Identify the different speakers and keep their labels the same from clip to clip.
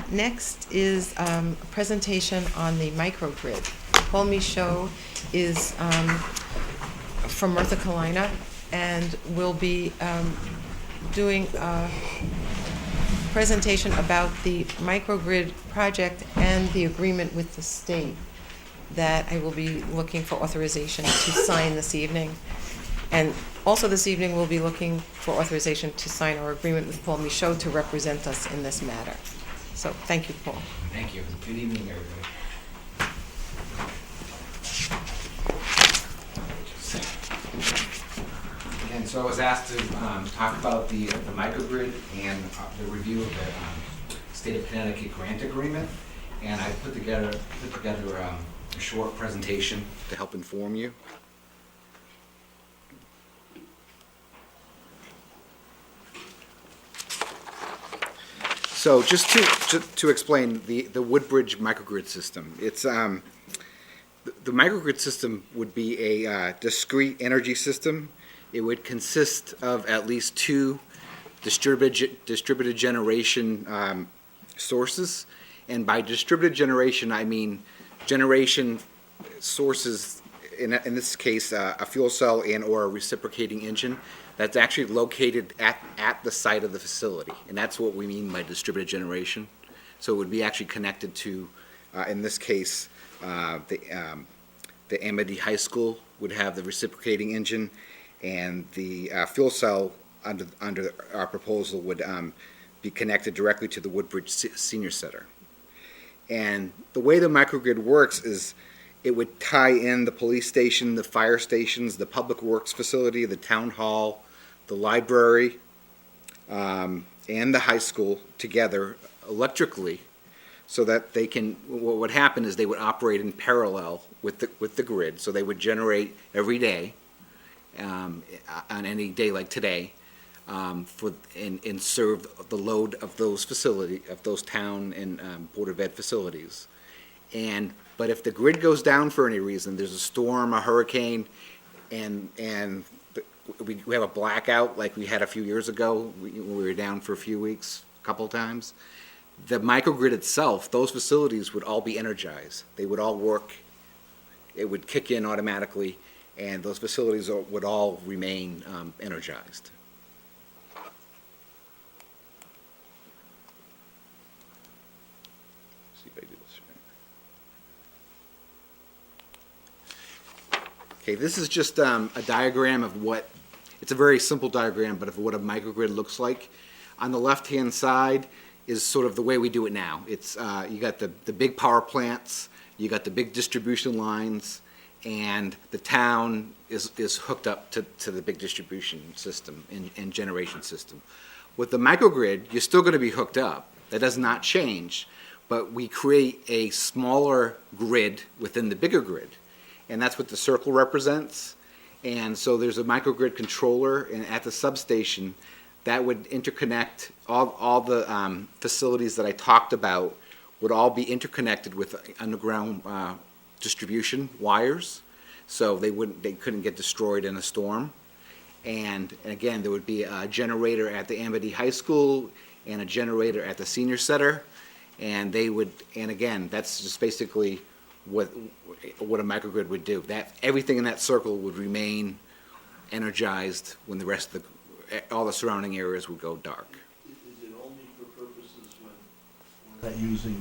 Speaker 1: Next is a presentation on the microgrid. Paul Michaud is from North Carolina and will be doing a presentation about the microgrid project and the agreement with the state that I will be looking for authorization to sign this evening. And also this evening, we'll be looking for authorization to sign our agreement with Paul Michaud to represent us in this matter. So thank you, Paul.
Speaker 2: Thank you. Good evening, everybody. Again, so I was asked to talk about the microgrid and the review of the State of Connecticut grant agreement, and I put together a short presentation to help inform you. So just to explain the Woodbridge microgrid system, it's the microgrid system would be a discrete energy system. It would consist of at least two distributed generation sources, and by distributed generation I mean generation sources. In this case, a fuel cell and or a reciprocating engine that's actually located at the site of the facility, and that's what we mean by distributed generation. So it would be actually connected to, in this case, the Mtg High School would have the reciprocating engine, and the fuel cell under our proposal would be connected directly to the Woodbridge Senior Center. And the way the microgrid works is it would tie in the police station, the fire stations, the public works facility, the town hall, the library, and the high school together electrically, so that they can, what would happen is they would operate in parallel with the grid. So they would generate every day, on any day like today, and serve the load of those town and Board of Ed facilities. But if the grid goes down for any reason, there's a storm, a hurricane, and we have a blackout like we had a few years ago, we were down for a few weeks, a couple of times, the microgrid itself, those facilities would all be energized. They would all work, it would kick in automatically, and those facilities would all remain energized. See if I do this right. Okay, this is just a diagram of what, it's a very simple diagram, but of what a microgrid looks like. On the left-hand side is sort of the way we do it now. It's you got the big power plants, you got the big distribution lines, and the town is hooked up to the big distribution system and generation system. With the microgrid, you're still going to be hooked up. That does not change, but we create a smaller grid within the bigger grid, and that's what the circle represents. And so there's a microgrid controller, and at the substation that would interconnect all the facilities that I talked about would all be interconnected with underground distribution wires, so they couldn't get destroyed in a storm. And again, there would be a generator at the Mtg High School and a generator at the Senior Center, and again, that's just basically what a microgrid would do. That everything in that circle would remain energized when the rest of all the surrounding areas would go dark.
Speaker 3: Is it only for purposes when we're not using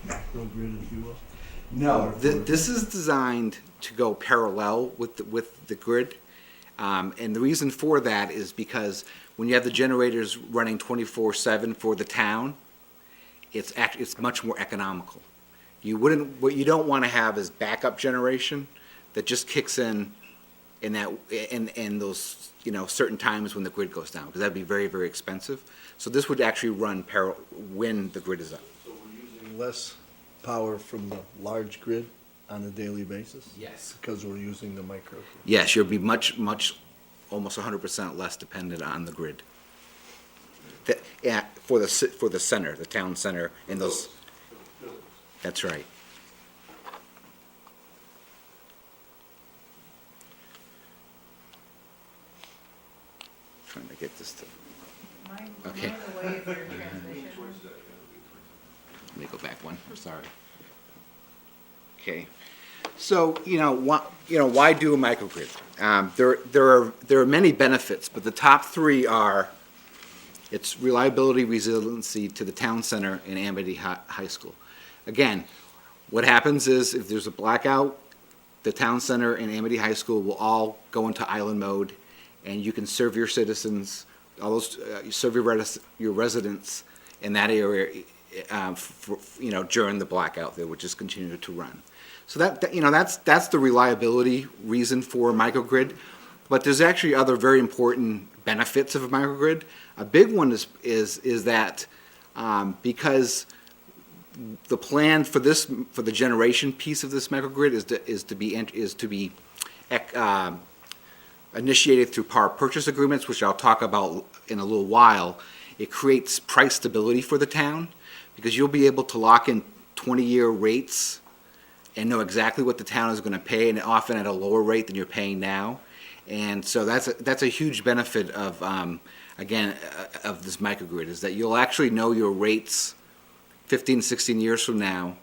Speaker 3: the microgrid, if you will?
Speaker 2: No, this is designed to go parallel with the grid, and the reason for that is because when you have the generators running 24/7 for the town, it's much more economical. What you don't want to have is backup generation that just kicks in those certain times when the grid goes down, because that'd be very, very expensive. So this would actually run when the grid is up.
Speaker 3: So we're using less power from the large grid on a daily basis?
Speaker 2: Yes.
Speaker 3: Because we're using the microgrid?
Speaker 2: Yes, you'll be much, almost 100% less dependent on the grid. For the center, the town center, and those. That's right. Trying to get this to. Okay. go back one, I'm sorry. Okay, so, why do a microgrid? There are many benefits, but the top three are its reliability, resiliency to the town center and Amity High School. Again, what happens is if there's a blackout, the town center and Amity High School will all go into island mode, and you can serve your citizens, serve your residents in that area, during the blackout. They would just continue to run. So that's the reliability reason for a microgrid. But there's actually other very important benefits of a microgrid. A big one is that because the plan for the generation piece of this microgrid is to be initiated through power purchase agreements, which I'll talk about in a little while. It creates price stability for the town because you'll be able to lock in 20-year rates and know exactly what the town is going to pay, and often at a lower rate than you're paying now. And so that's a huge benefit of of this microgrid, is that you'll actually know your rates 15, 16 years from now,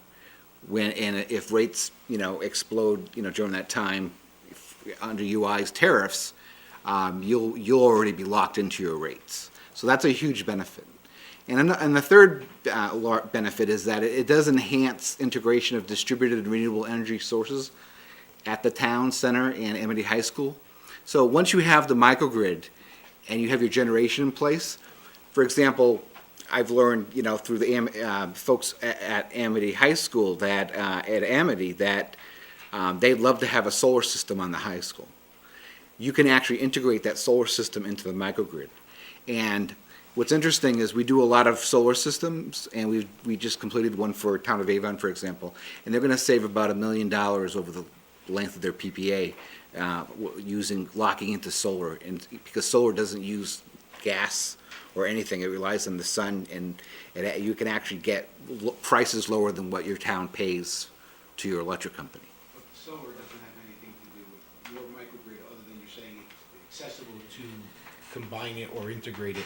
Speaker 2: if rates explode during that time under UI's tariffs, you'll already be locked into your rates. So that's a huge benefit. And the third benefit is that it does enhance integration of distributed renewable energy sources at the town center and Amity High School. So once you have the microgrid and you have your generation in place, for example, I've learned through the folks at Amity High School that at Amity that they'd love to have a solar system on the high school. You can actually integrate that solar system into the microgrid. And what's interesting is we do a lot of solar systems, and we just completed one for Town of Avon, for example, and they're going to save about $1 million over the length of their PPA locking into solar, and because solar doesn't use gas or anything, it relies on the sun, and you can actually get prices lower than what your town pays to your electric company.
Speaker 4: But solar doesn't have anything to do with your microgrid, other than you're saying it's accessible to combine it or integrate it.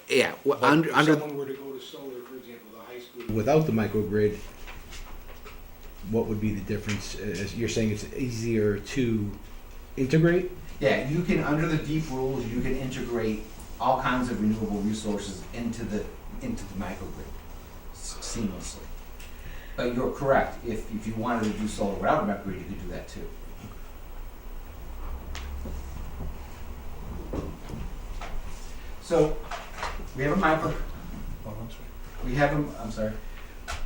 Speaker 2: Yeah, well,
Speaker 4: But if someone were to go to solar, for example, the high school, without the microgrid, what would be the difference? As you're saying, it's easier to integrate?
Speaker 2: yeah, you can, under the deep rules, you can integrate all kinds of renewable resources into the microgrid seamlessly. But you're correct. If you wanted to do solar without a microgrid, you could do that too. So we have a micro.
Speaker 3: Oh, I'm sorry.
Speaker 2: We have a. I'm sorry.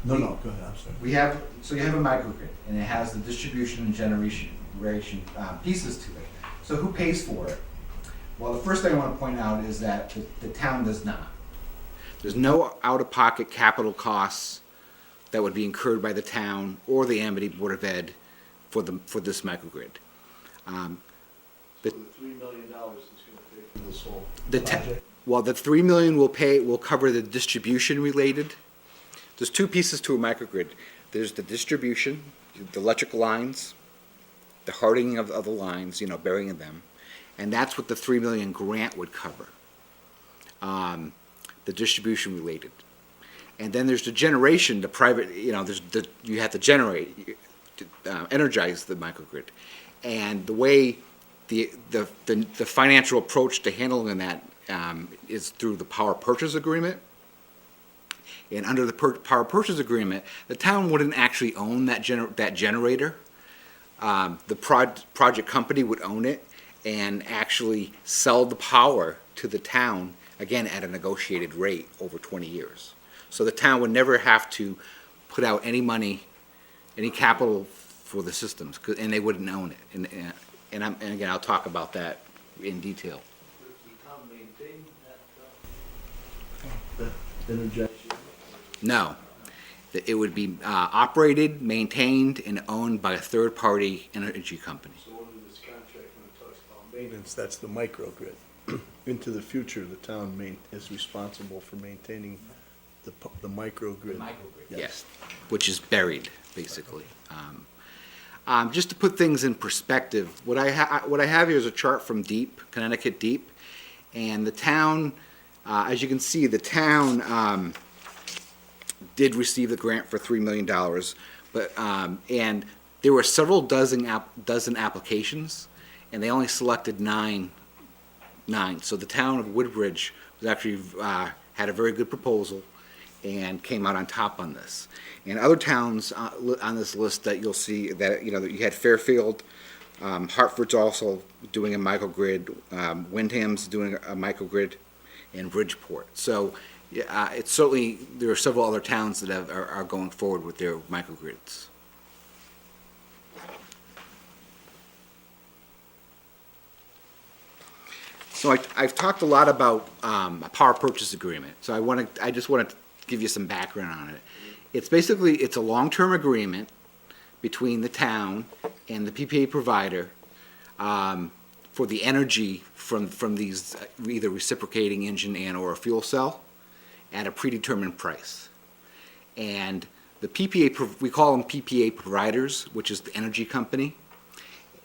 Speaker 3: No, go ahead, I'm sorry.
Speaker 2: So you have a microgrid, and it has the distribution and generation pieces to it. So who pays for it? Well, the first thing I want to point out is that the town does not. There's no out-of-pocket capital costs that would be incurred by the town or the Amity Board of Ed for this microgrid.
Speaker 3: So the $3 million is going to pay for this whole
Speaker 2: The
Speaker 3: project?
Speaker 2: Well, the $3 million will cover the distribution related. There's two pieces to a microgrid. There's the distribution, the electrical lines, the hardening of the lines, burying them, and that's what the $3 million grant would cover. The distribution related, and then there's the generation, the private. You have to generate, energize the microgrid, and the way the financial approach to handling that is through the power purchase agreement. And under the power purchase agreement, the town wouldn't actually own that generator. The project company would own it and actually sell the power to the town, again, at a negotiated rate over 20 years. So the town would never have to put out any money, any capital for the systems, and they wouldn't own it. And again, I'll talk about that in detail.
Speaker 3: Does the town maintain that energy?
Speaker 2: No. It would be operated, maintained, and owned by a third-party energy company.
Speaker 3: So under this contract, when it talks about maintenance, that's the microgrid. Into the future, the town is responsible for maintaining the microgrid.
Speaker 2: Yes, which is buried, basically. Just to put things in perspective, what I have here is a chart from Connecticut Deep, and the town, as you can see, the town did receive the grant for $3 million, but, and there were several dozen applications, and they only selected nine. So the town of Woodbridge was actually, had a very good proposal and came out on top on this. And other towns on this list that you'll see that, that you had Fairfield, Hartford's also doing a microgrid, Windham's doing a microgrid, and Bridgeport. So it's certainly, there are several other towns that are going forward with their microgrids. So I've talked a lot about a power purchase agreement. So I just want to give you some background on it. It's a long-term agreement between the town and the PPA provider for the energy from these either reciprocating engine and or a fuel cell at a predetermined price. And the PPA, we call them PPA providers, which is the energy company.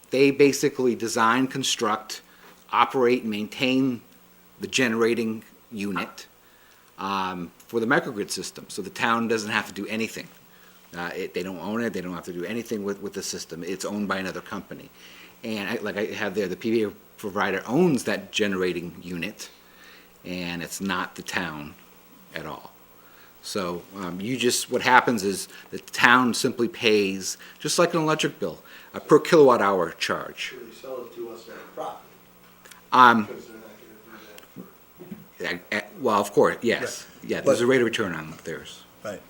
Speaker 2: They basically design, construct, operate, and maintain the generating unit for the microgrid system. So the town doesn't have to do anything. They don't own it. They don't have to do anything with the system. It's owned by another company. And like I have there, the PPA provider owns that generating unit, and it's not the town at all. So what happens is the town simply pays, just like an electric bill, a per kilowatt hour charge.
Speaker 3: They sell it to us at a profit.
Speaker 2: Um,
Speaker 3: Because they're not gonna do that for.
Speaker 2: Well, of course, yes. Yeah, there's a rate of return on theirs.
Speaker 3: Right.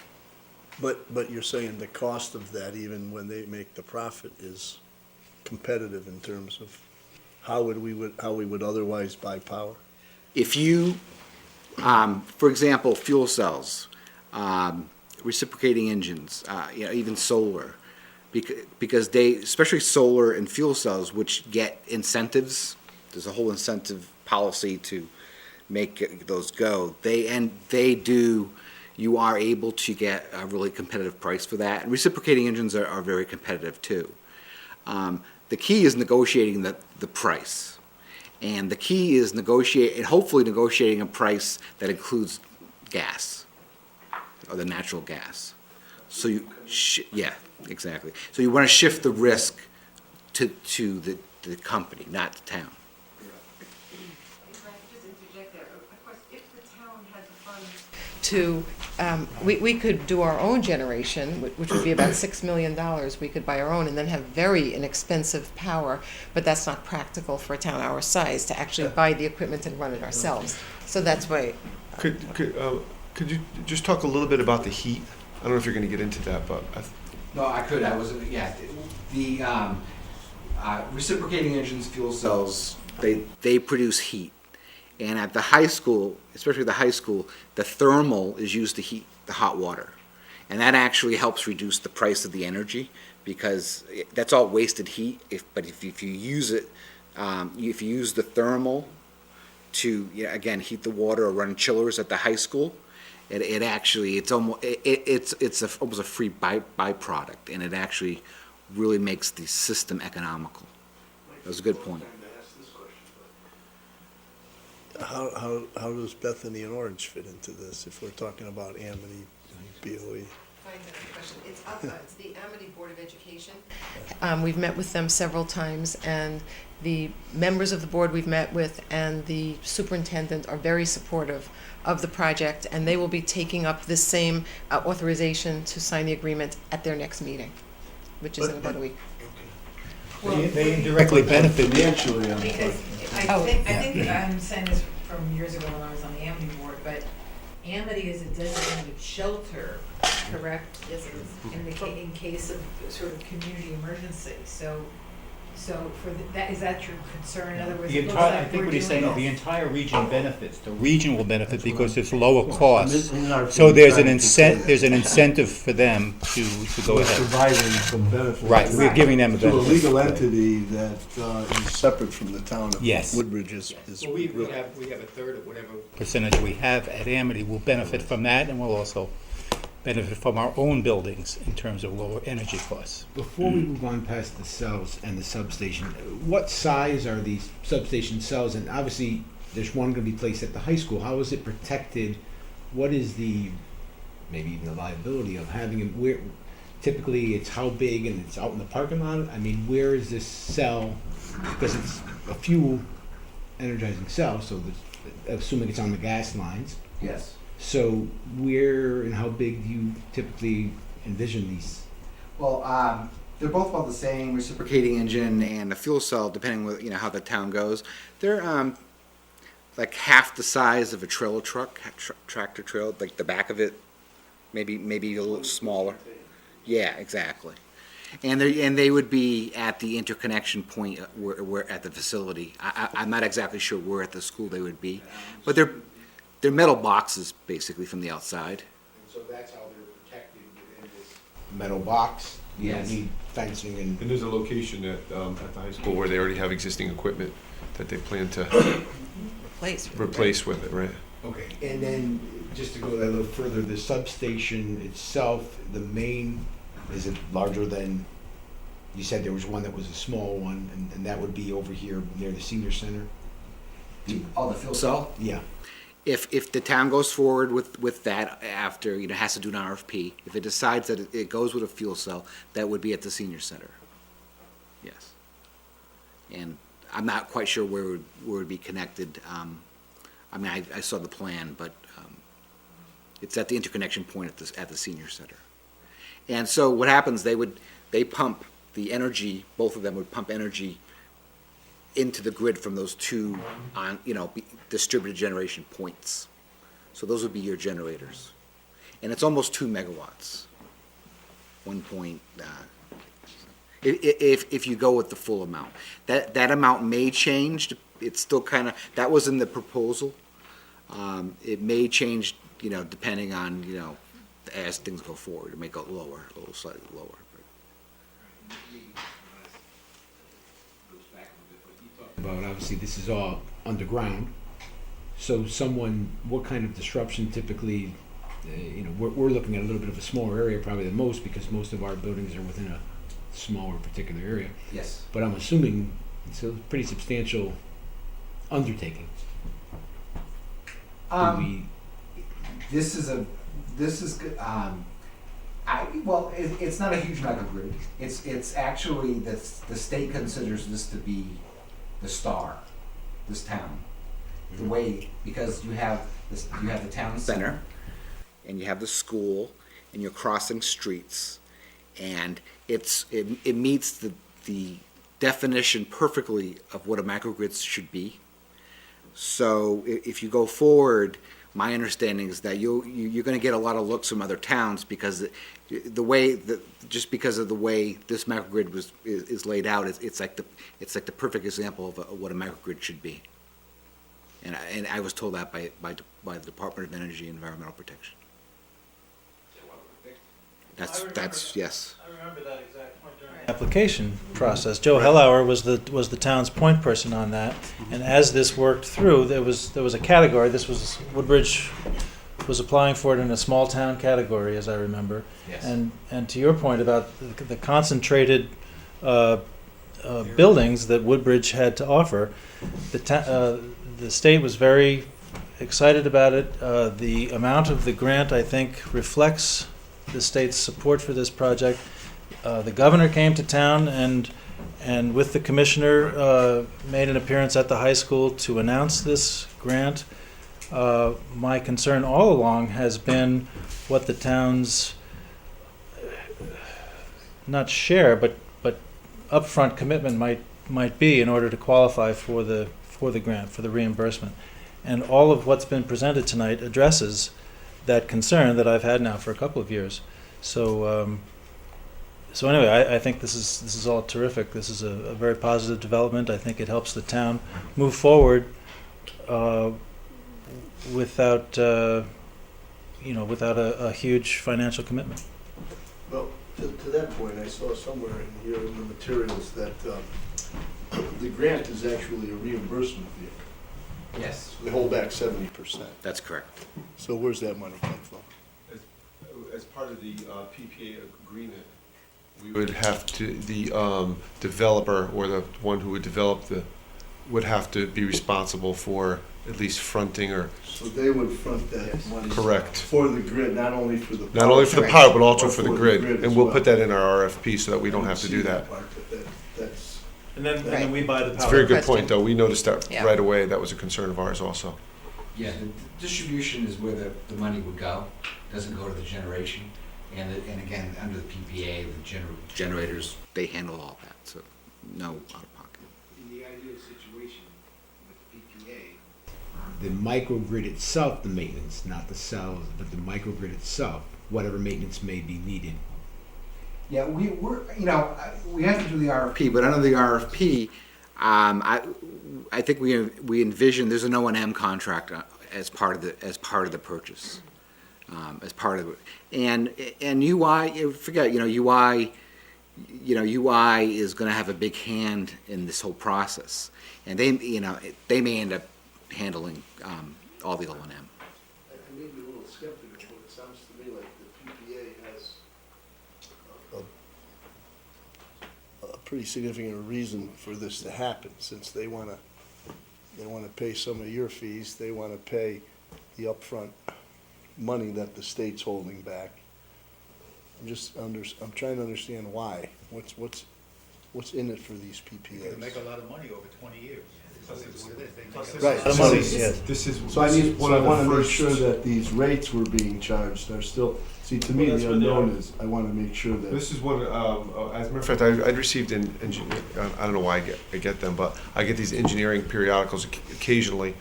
Speaker 3: But you're saying the cost of that, even when they make the profit, is competitive in terms of how we would otherwise buy power?
Speaker 2: If you, for example, fuel cells, reciprocating engines, even solar, because they, especially solar and fuel cells, which get incentives, there's a whole incentive policy to make those go. You are able to get a really competitive price for that. And reciprocating engines are very competitive too. The key is negotiating the price. And the key is hopefully negotiating a price that includes gas, or the natural gas. So yeah, exactly. So you want to shift the risk to the company, not the town.
Speaker 1: If I could just interject there, of course, if the town had the funds to, we could do our own generation, which would be about $6 million. We could buy our own and then have very inexpensive power, but that's not practical for a town our size to actually buy the equipment and run it ourselves. So that's why.
Speaker 5: Could you just talk a little bit about the heat? I don't know if you're going to get into that, but
Speaker 2: No, I could. Yeah. The reciprocating engines, fuel cells, they produce heat. And at the high school, especially the high school, the thermal is used to heat the hot water. And that actually helps reduce the price of the energy because that's all wasted heat. But if you use it, if you use the thermal to, again, heat the water or run chillers at the high school, it's almost a free byproduct, and it actually really makes the system economical. That was a good point.
Speaker 3: How does Bethany and Orange fit into this, if we're talking about Amity, BOE?
Speaker 1: It's the Amity Board of Education. We've met with them several times, and the members of the board we've met with and the superintendent are very supportive of the project, and they will be taking up this same authorization to sign the agreement at their next meeting, which is in about a week.
Speaker 6: They indirectly benefit
Speaker 3: Financially,
Speaker 7: Because I think I'm saying this from years ago when I was on the Amity board, but Amity is a designated shelter, correct?
Speaker 1: Yes, it is.
Speaker 7: In case of sort of community emergency, so for that, is that your concern? In other words, it looks like
Speaker 6: I think
Speaker 7: we're
Speaker 6: what he's saying
Speaker 7: doing
Speaker 6: is the
Speaker 7: this.
Speaker 6: entire region benefits. The region will benefit because it's lower cost. So there's an incentive for them to go
Speaker 3: We're
Speaker 6: ahead.
Speaker 3: providing some benefits.
Speaker 6: Right, we're giving them a
Speaker 3: To a
Speaker 6: benefit.
Speaker 3: legal entity that is separate from the town of
Speaker 6: Yes.
Speaker 3: Woodbridge is.
Speaker 6: Well, we have a third of whatever percentage we have at Amity. We'll benefit from that, and we'll also benefit from our own buildings in terms of lower energy costs.
Speaker 4: Before we move on past the cells and the substation, what size are these substation cells? And obviously, there's one going to be placed at the high school. How is it protected? What is the maybe even the liability of having it where, typically it's how big and it's out in the parking lot? I mean, where is this cell, because it's a fuel energizing cell, so assuming it's on the gas lines.
Speaker 2: Yes.
Speaker 4: So where and how big do you typically envision these?
Speaker 2: Well, they're both about the same reciprocating engine and a fuel cell, depending on how the town goes. They're like half the size of a trailer truck, tractor trailer, like the back of it, maybe a little smaller. Yeah, exactly. And they would be at the interconnection point where at the facility. I'm not exactly sure where at the school they would be, but they're metal boxes basically from the outside.
Speaker 4: And so that's how they're protected within this metal box. You don't
Speaker 2: Yes.
Speaker 4: need fencing and.
Speaker 5: And there's a location at the high school where they already have existing equipment that they plan to replace with it, right?
Speaker 4: Okay, and then just to go a little further, the substation itself, the main, is it larger than, you said there was one that was a small one, and that would be over here near the senior center?
Speaker 2: Oh, the fuel cell?
Speaker 4: Yeah.
Speaker 2: If the town goes forward with that after, has to do an RFP, if it decides that it goes with a fuel cell, that would be at the senior center. Yes. And I'm not quite sure where it would be connected. I mean, I saw the plan, but it's at the interconnection point at the senior center. And so what happens, they pump the energy, both of them would pump energy into the grid from those two distributed generation points. So those would be your generators. And it's almost 2 megawatts. 1 point, if you go with the full amount. That amount may change. It's still that was in the proposal. It may change, depending on, as things go forward. It may go lower, a little slightly lower.
Speaker 4: About, obviously, this is all underground, so what kind of disruption typically, we're looking at a little bit of a smaller area probably than most, because most of our buildings are within a smaller particular area,
Speaker 2: Yes.
Speaker 4: but I'm assuming it's a pretty substantial undertaking.
Speaker 2: It's not a huge microgrid. It's actually, the state considers this to be the star, this town. The way, because you have the town center, and you have the school, and you're crossing streets, and it meets the definition perfectly of what a microgrid should be. So if you go forward, my understanding is that you're going to get a lot of looks from other towns, because just because of the way this microgrid is laid out, it's like the perfect example of what a microgrid should be. And I was told that by the Department of Energy and Environmental Protection. That's yes.
Speaker 8: I remember that exact point during the application process. Joe Hellauer was the town's point person on that, and as this worked through, there was a category. This was Woodbridge was applying for it in a small town category, as I remember.
Speaker 2: Yes.
Speaker 8: And to your point about the concentrated buildings that Woodbridge had to offer, the state was very excited about it. The amount of the grant, I think, reflects the state's support for this project. The governor came to town and with the commissioner made an appearance at the high school to announce this grant. My concern all along has been what the town's not share but upfront commitment might be in order to qualify for the grant, for the reimbursement. And all of what's been presented tonight addresses that concern that I've had now for a couple of years. So anyway, I think this is all terrific. This is a very positive development. I think it helps the town move forward without a huge financial commitment.
Speaker 3: Well, to that point, I saw somewhere in here in the materials that the grant is actually a reimbursement vehicle.
Speaker 2: Yes.
Speaker 3: So they hold back 70%.
Speaker 2: That's correct.
Speaker 3: So where's that money come from?
Speaker 5: As part of the PPA agreement, we would have to, the developer or the one who would develop would have to be responsible for at least fronting or,
Speaker 3: So they would front that money.
Speaker 5: Correct.
Speaker 3: For the grid, not only for the.
Speaker 5: not only for the
Speaker 1: Correct.
Speaker 5: power, but also
Speaker 3: But
Speaker 5: for the
Speaker 3: for the
Speaker 5: grid.
Speaker 3: grid
Speaker 5: And
Speaker 3: as
Speaker 5: we'll
Speaker 3: well.
Speaker 5: put that in our RFP so that we don't have to do that.
Speaker 3: Part, but that's,
Speaker 8: And then we buy the
Speaker 5: It's a very
Speaker 8: power.
Speaker 5: good point, though. We noticed that
Speaker 1: Yeah.
Speaker 5: right away. That was a concern of ours also.
Speaker 9: Yeah, the distribution is where the money would go, doesn't go to the generation. And again, under the PPA, the
Speaker 2: Generators, they handle all that, so no out of pocket.
Speaker 4: In the ideal situation with the PPA, the microgrid itself, the maintenance, not the cells, but the microgrid itself, whatever maintenance may be needed.
Speaker 2: Yeah, we have to do the RFP, but under the RFP, I think we envision there's an O&M contract as part of the purchase, as part of it, and UI, you forget, UI is going to have a big hand in this whole process, and they may end up handling all the O&M.
Speaker 3: I may be a little skeptical, but it sounds to me like the PPA has a pretty significant reason for this to happen, since they wanna pay some of your fees, they wanna pay the upfront money that the state's holding back. I'm trying to understand why. What's in it for these PPAs?
Speaker 6: Make a lot of money over 20 years.
Speaker 3: Right.
Speaker 8: The money, yes.
Speaker 5: This is.
Speaker 3: So I
Speaker 5: this is
Speaker 3: need,
Speaker 5: one
Speaker 3: so I
Speaker 5: of the
Speaker 3: wanna make
Speaker 5: first-
Speaker 3: sure that these rates we're being charged are still, see, to me,
Speaker 8: Well, that's
Speaker 3: the
Speaker 8: what they
Speaker 3: unknown
Speaker 8: are.
Speaker 3: is, I wanna make sure that.
Speaker 5: This is one, as a matter of fact, I'd received I don't know why I get them, but I get these engineering periodicals occasionally.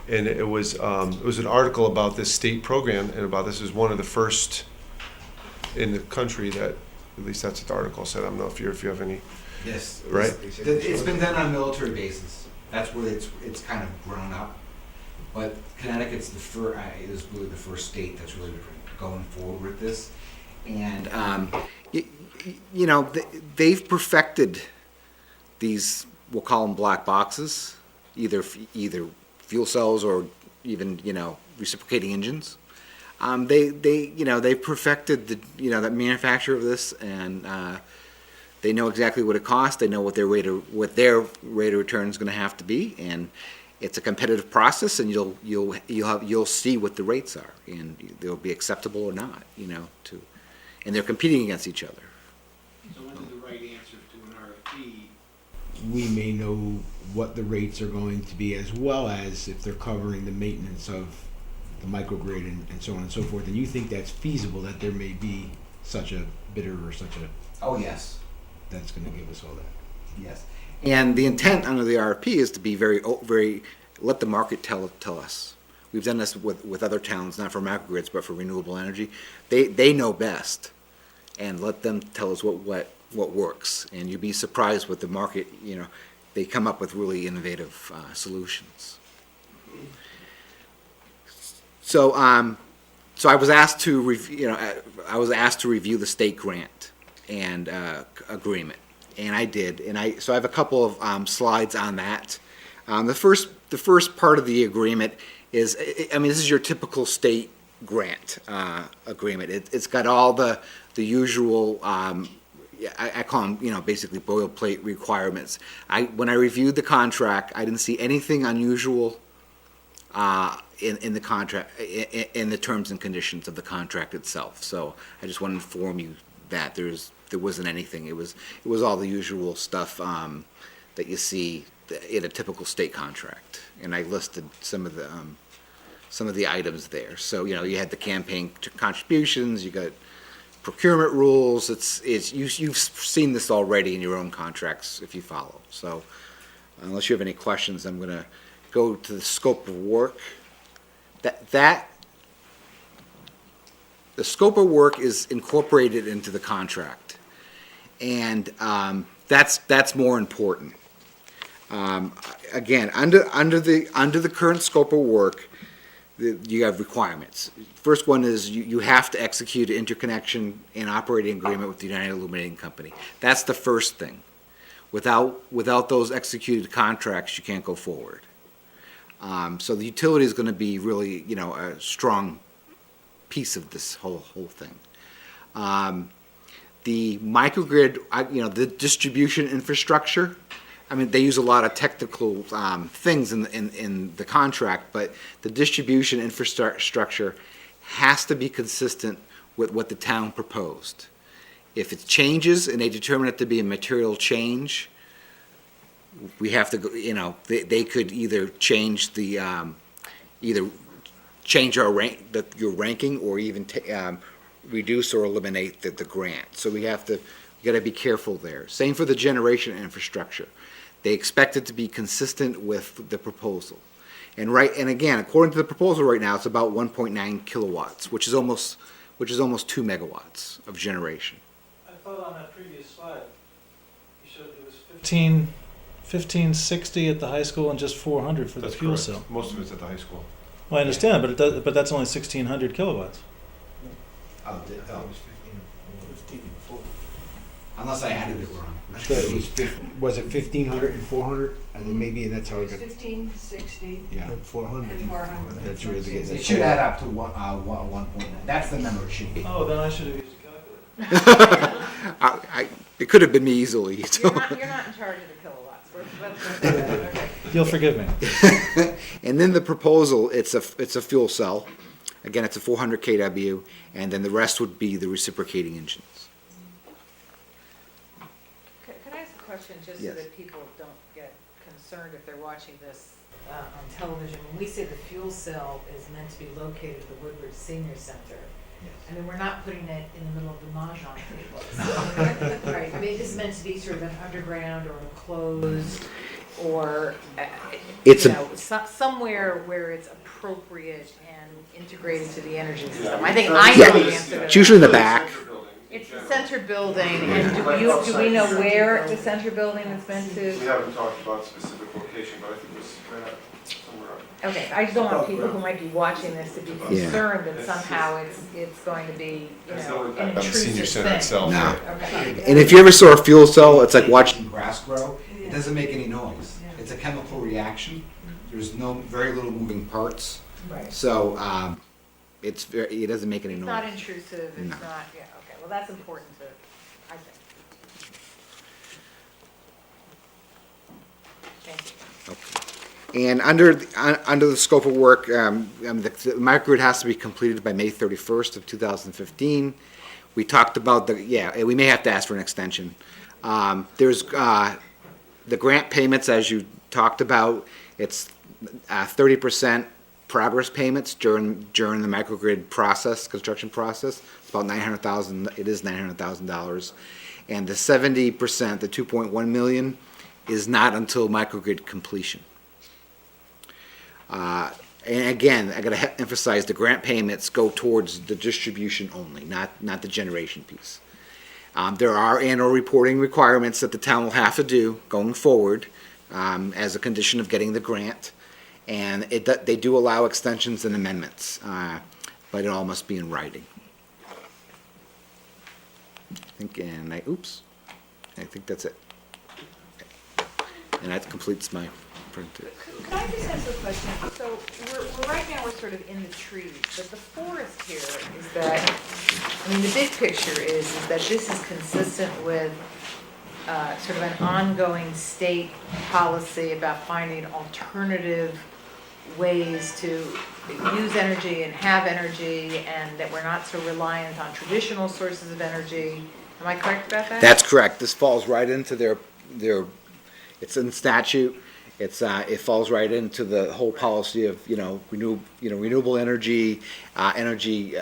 Speaker 5: And it was an article about this state program and about this is one of the first in the country that, at least that's what the article said. I don't know if you have any,
Speaker 9: Yes.
Speaker 5: Right.
Speaker 9: It's been done on military bases. That's where it's kind of grown up. But Connecticut's is really the first state that's really going forward with this.
Speaker 2: And they've perfected these, we'll call them black boxes, either fuel cells or even reciprocating engines. They perfected the manufacture of this, and they know exactly what it costs. They know what their rate of return is going to have to be, and it's a competitive process. And you'll see what the rates are, and they'll be acceptable or not. And they're competing against each other.
Speaker 4: So under the right answer to an RFP, we may know what the rates are going to be, as well as if they're covering the maintenance of the microgrid and so on and so forth. And you think that's feasible, that there may be such a bidder or such a,
Speaker 9: Oh, yes,
Speaker 4: that's going to give us all that.
Speaker 9: yes.
Speaker 2: And the intent under the RFP is to be very let the market tell us. We've done this with other towns, not for microgrids, but for renewable energy. They know best, and let them tell us what works. And you'd be surprised with the market. They come up with really innovative solutions. So I was asked to review the state grant and agreement, and I did. So I have a couple of slides on that. The first part of the agreement is, this is your typical state grant agreement. It's got all the usual, I call them, basically boilerplate requirements. When I reviewed the contract, I didn't see anything unusual in the contract, in the terms and conditions of the contract itself. So I just want to inform you that there wasn't anything. It was all the usual stuff that you see in a typical state contract, and I listed some of the items there. So you had the campaign contributions, you got procurement rules. You've seen this already in your own contracts if you follow. So unless you have any questions, I'm going to go to the scope of work. The scope of work is incorporated into the contract, and that's more important. Again, under the current scope of work, you have requirements. First one is you have to execute an interconnection and operating agreement with the United Illuminating Company. That's the first thing. Without those executed contracts, you can't go forward. So the utility is going to be really, a strong piece of this whole thing. The microgrid, the distribution infrastructure, I mean, they use a lot of technical things in the contract, but the distribution infrastructure has to be consistent with what the town proposed. If it changes and they determine it to be a material change, we have to go, you know, they could either change the, either change our your ranking, or even reduce or eliminate the grant. So we gotta be careful there. Same for the generation infrastructure. They expect it to be consistent with the proposal. And again, according to the proposal right now, it's about 1.9 kilowatts, which is almost 2 megawatts of generation.
Speaker 8: I thought on that previous slide, you showed it was 1560 at the high school and just 400 for the
Speaker 5: That's
Speaker 8: fuel
Speaker 5: correct.
Speaker 8: cell.
Speaker 5: Most of it's at the high school.
Speaker 8: Well, I understand, but that's only 1600 kilowatts.
Speaker 9: Unless I added it wrong.
Speaker 4: So it was it 1,500 and 400? And then maybe that's how it got.
Speaker 7: 1560
Speaker 4: Yeah.
Speaker 7: and 400.
Speaker 4: That's really the.
Speaker 9: It should add up to 1.9. That's the number it should be.
Speaker 8: Oh, then I should have used a calculator.
Speaker 2: It could have been me easily. So.
Speaker 7: You're not in charge of the kilowatts. Okay.
Speaker 8: You'll forgive me.
Speaker 2: And then the proposal, it's a fuel cell. Again, it's a 400 kW, and then the rest would be the reciprocating engines.
Speaker 7: Could I ask a question, just so
Speaker 2: Yes.
Speaker 7: that people don't get concerned if they're watching this on television? When we say the fuel cell is meant to be located at the Woodbridge Senior Center, I mean, we're not putting it in the middle of the mahjong table. Right, I mean, this is meant to be sort of an underground or enclosed, or,
Speaker 2: It's
Speaker 7: somewhere where it's appropriate and integrated to the energy system. I think I know the answer to that.
Speaker 2: It's usually in the back.
Speaker 7: It's the center building, and do we know where the center building is meant
Speaker 5: We
Speaker 7: to?
Speaker 5: haven't talked about specific location, but I think it was right up somewhere up.
Speaker 7: Okay, I just don't want people who might be watching this to be
Speaker 2: Yeah.
Speaker 7: concerned that somehow it's going to be,
Speaker 5: There's no
Speaker 7: an
Speaker 5: impact on the senior
Speaker 7: intrusive
Speaker 5: center
Speaker 7: thing.
Speaker 5: itself.
Speaker 2: No.
Speaker 7: Okay.
Speaker 2: And if you ever saw a fuel cell, it's like watching.
Speaker 9: Grass grow, it doesn't make any noise. It's a chemical reaction. There's very little moving parts.
Speaker 7: Right.
Speaker 2: So it doesn't make any
Speaker 7: It's
Speaker 2: noise.
Speaker 7: not intrusive,
Speaker 2: No.
Speaker 7: it's not, yeah, okay, well, that's important to, I think. Thank you.
Speaker 2: And under the scope of work, the microgrid has to be completed by May 31st of 2015. We talked about we may have to ask for an extension. There's the grant payments, as you talked about. It's 30% progress payments during the microgrid construction process. It's about $900,000. It is $900,000, and the 70%, the 2.1 million, is not until microgrid completion. And again, I got to emphasize the grant payments go towards the distribution only, not the generation piece. There are annual reporting requirements that the town will have to do going forward as a condition of getting the grant, and they do allow extensions and amendments, but it all must be in writing. I think that's it. And that completes my presentation.
Speaker 7: Could I just ask a question? So we're right now, we're sort of in the trees, but the forest here is that, I mean, the big picture is that this is consistent with sort of an ongoing state policy about finding alternative ways to use energy and have energy, and that we're not so reliant on traditional sources of energy. Am I correct about that?
Speaker 2: That's correct. This falls right into their it's in statute. It falls right into the whole policy of renewable energy, energy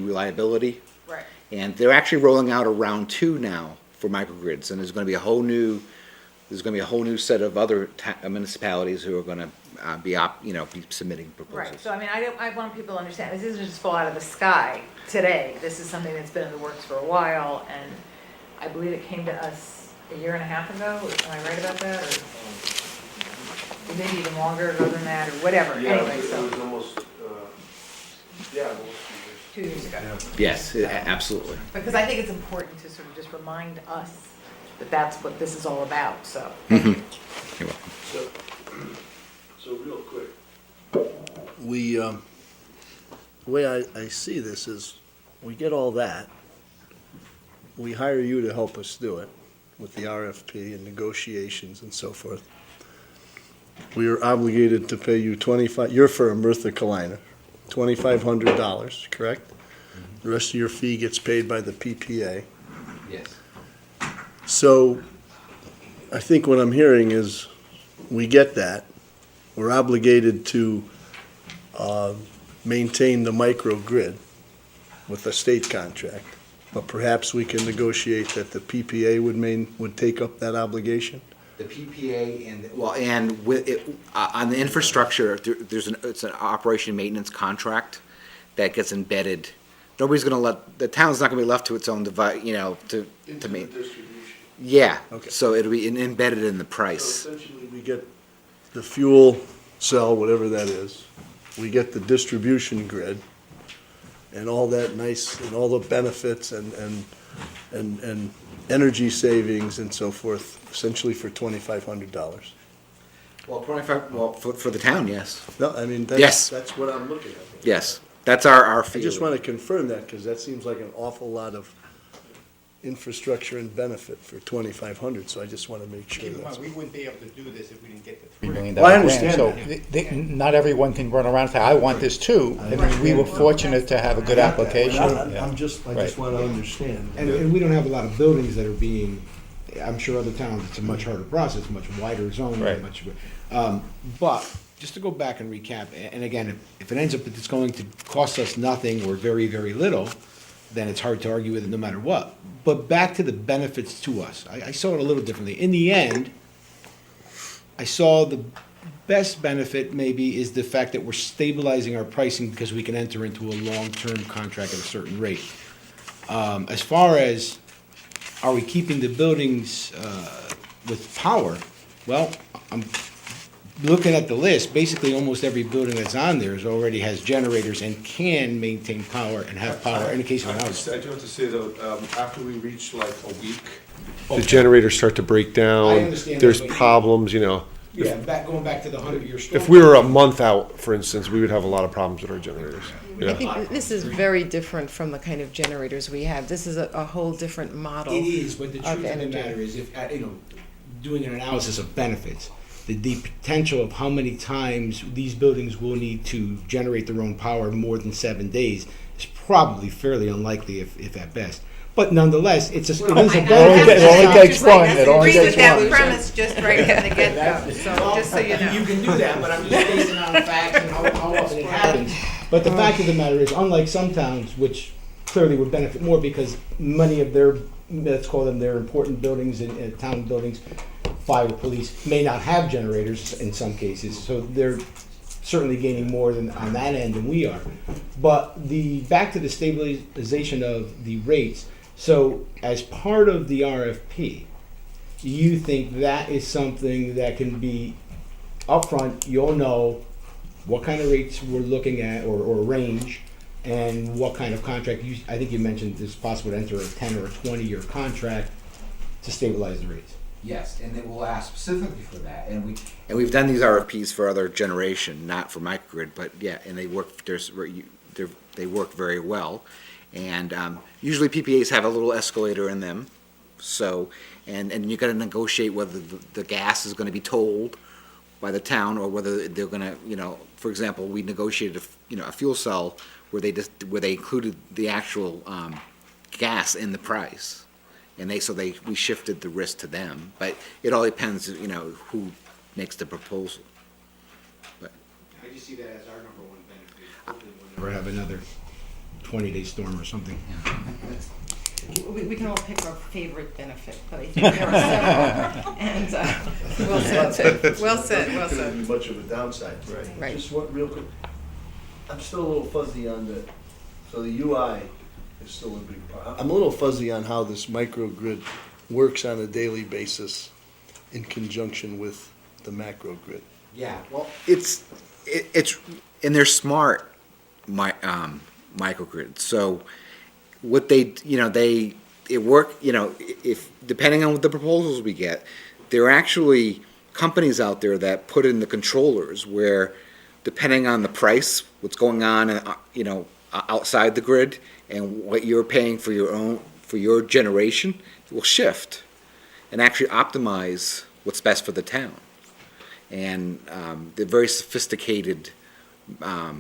Speaker 2: reliability.
Speaker 7: Right.
Speaker 2: And they're actually rolling out a round 2 now for microgrids, and there's going to be a whole new set of other municipalities who are going to be submitting proposals.
Speaker 7: Right, so I mean, I want people to understand, this doesn't just fall out of the sky today. This is something that's been in the works for a while, and I believe it came to us a year and a half ago. Am I right about that? Or maybe even longer ago than that, or whatever. Anyway,
Speaker 5: It
Speaker 7: so
Speaker 5: was almost, almost
Speaker 7: 2 years ago.
Speaker 2: Yes, absolutely.
Speaker 7: Because I think it's important to sort of just remind us that that's what this is all about, so.
Speaker 2: You're welcome.
Speaker 3: So real quick, the way I see this is, we get all that, we hire you to help us do it, with the RFP and negotiations and so forth, we are obligated to pay you your firm, Murtha Kalina, $2,500, correct? The rest of your fee gets paid by the PPA.
Speaker 9: Yes.
Speaker 3: So I think what I'm hearing is, we get that. We're obligated to maintain the microgrid with a state contract, but perhaps we can negotiate that the PPA would take up that obligation?
Speaker 2: The PPA and with it, on the infrastructure, it's an operation maintenance contract that gets embedded. Nobody's gonna the town's not gonna be left to its own device, to meet. Yeah,
Speaker 3: Okay.
Speaker 2: so it'll be embedded in the price.
Speaker 3: So essentially, we get the fuel cell, whatever that is, we get the distribution grid, and all that nice, and all the benefits and energy savings and so forth, essentially for $2,500.
Speaker 2: Well, 25, for the town, yes.
Speaker 3: No, I mean,
Speaker 2: Yes.
Speaker 3: that's what I'm looking at.
Speaker 2: Yes, that's our
Speaker 3: I
Speaker 2: fee.
Speaker 3: just want to confirm that, because that seems like an awful lot of infrastructure and benefit for $2,500, so I just want to make sure
Speaker 6: Keep in
Speaker 3: that's.
Speaker 6: mind, we wouldn't be able to do this if we didn't get the $3 million
Speaker 3: Well, I
Speaker 6: grant.
Speaker 3: understand
Speaker 6: So
Speaker 3: that.
Speaker 6: not everyone can run around and say, I want this too. I mean, we were fortunate to have a good application.
Speaker 3: I just
Speaker 6: Right.
Speaker 3: want to understand.
Speaker 4: And we don't have a lot of buildings that are being, I'm sure other towns, it's a much harder process, much wider zone,
Speaker 6: Right.
Speaker 4: much, but just to go back and recap, and again, if it ends up that it's going to cost us nothing or very, very little, then it's hard to argue with it no matter what. But back to the benefits to us, I saw it a little differently. In the end, I saw the best benefit maybe is the fact that we're stabilizing our pricing because we can enter into a long-term contract at a certain rate. As far as, are we keeping the buildings with power? Well, I'm looking at the list, basically almost every building that's on there already has generators and can maintain power and have power in the case of an outage.
Speaker 5: I do have to say though, after we reach like a week, the
Speaker 4: Okay.
Speaker 5: generators start to break
Speaker 4: I
Speaker 5: down,
Speaker 4: understand
Speaker 5: there's
Speaker 4: that, but-
Speaker 5: problems,
Speaker 4: Yeah, going back to the 100-year storm.
Speaker 5: If we were a month out, for instance, we would have a lot of problems with our generators.
Speaker 1: I
Speaker 5: Yeah.
Speaker 1: think this is very different from the kind of generators we have. This is a whole different model.
Speaker 4: It is, but the
Speaker 1: of
Speaker 4: truth of the
Speaker 1: energy.
Speaker 4: matter is, if, doing an analysis of benefits, the potential of how many times these buildings will need to generate their own power more than 7 days is probably fairly unlikely, if at best. But nonetheless, it is a
Speaker 6: It only
Speaker 4: benefit.
Speaker 6: takes one, it only takes one.
Speaker 7: premise just right from the get-go, so just so you know.
Speaker 4: You can do that, but I'm just basing it on facts and how often it happens. But the fact of the matter is, unlike some towns, which clearly would benefit more because many of their, let's call them their important buildings and town buildings, fire, police, may not have generators in some cases, so they're certainly gaining more than on that end than we are. But back to the stabilization of the rates, so as part of the RFP, you think that is something that can be upfront, you'll know what kind of rates we're looking at or range, and what kind of contract. I think you mentioned it's possible to enter a 10 or a 20-year contract to stabilize the rates.
Speaker 9: Yes, and they will ask specifically for that, and
Speaker 2: And we've done these RFPs for other generation, not for microgrid, but yeah, and they work, they work very well. And usually PPAs have a little escalator in them, so, and you gotta negotiate whether the gas is gonna be tolled by the town, or whether they're gonna, for example, we negotiated, a fuel cell where they included the actual gas in the price. And we shifted the risk to them, but it all depends, who makes the proposal. But
Speaker 4: I just see that as our number one benefit. Hopefully we'll never have another 20-day storm or something.
Speaker 1: We can all pick our favorite benefit, but I think there are several. And, well said, well said, well
Speaker 3: Couldn't be
Speaker 1: said.
Speaker 3: much of a downside.
Speaker 1: Right.
Speaker 3: Just one, real quick, I'm still a little fuzzy on so the UI is still a big part. I'm a little fuzzy on how this microgrid works on a daily basis in conjunction with the macrogrid.
Speaker 2: yeah, well, it's and they're smart, microgrids. So what it work. If depending on what the proposals we get, there are actually companies out there that put in the controllers where, depending on the price, what's going on, outside the grid, and what you're paying for your generation, it will shift. and actually optimize what's best for the town. And they're very sophisticated, I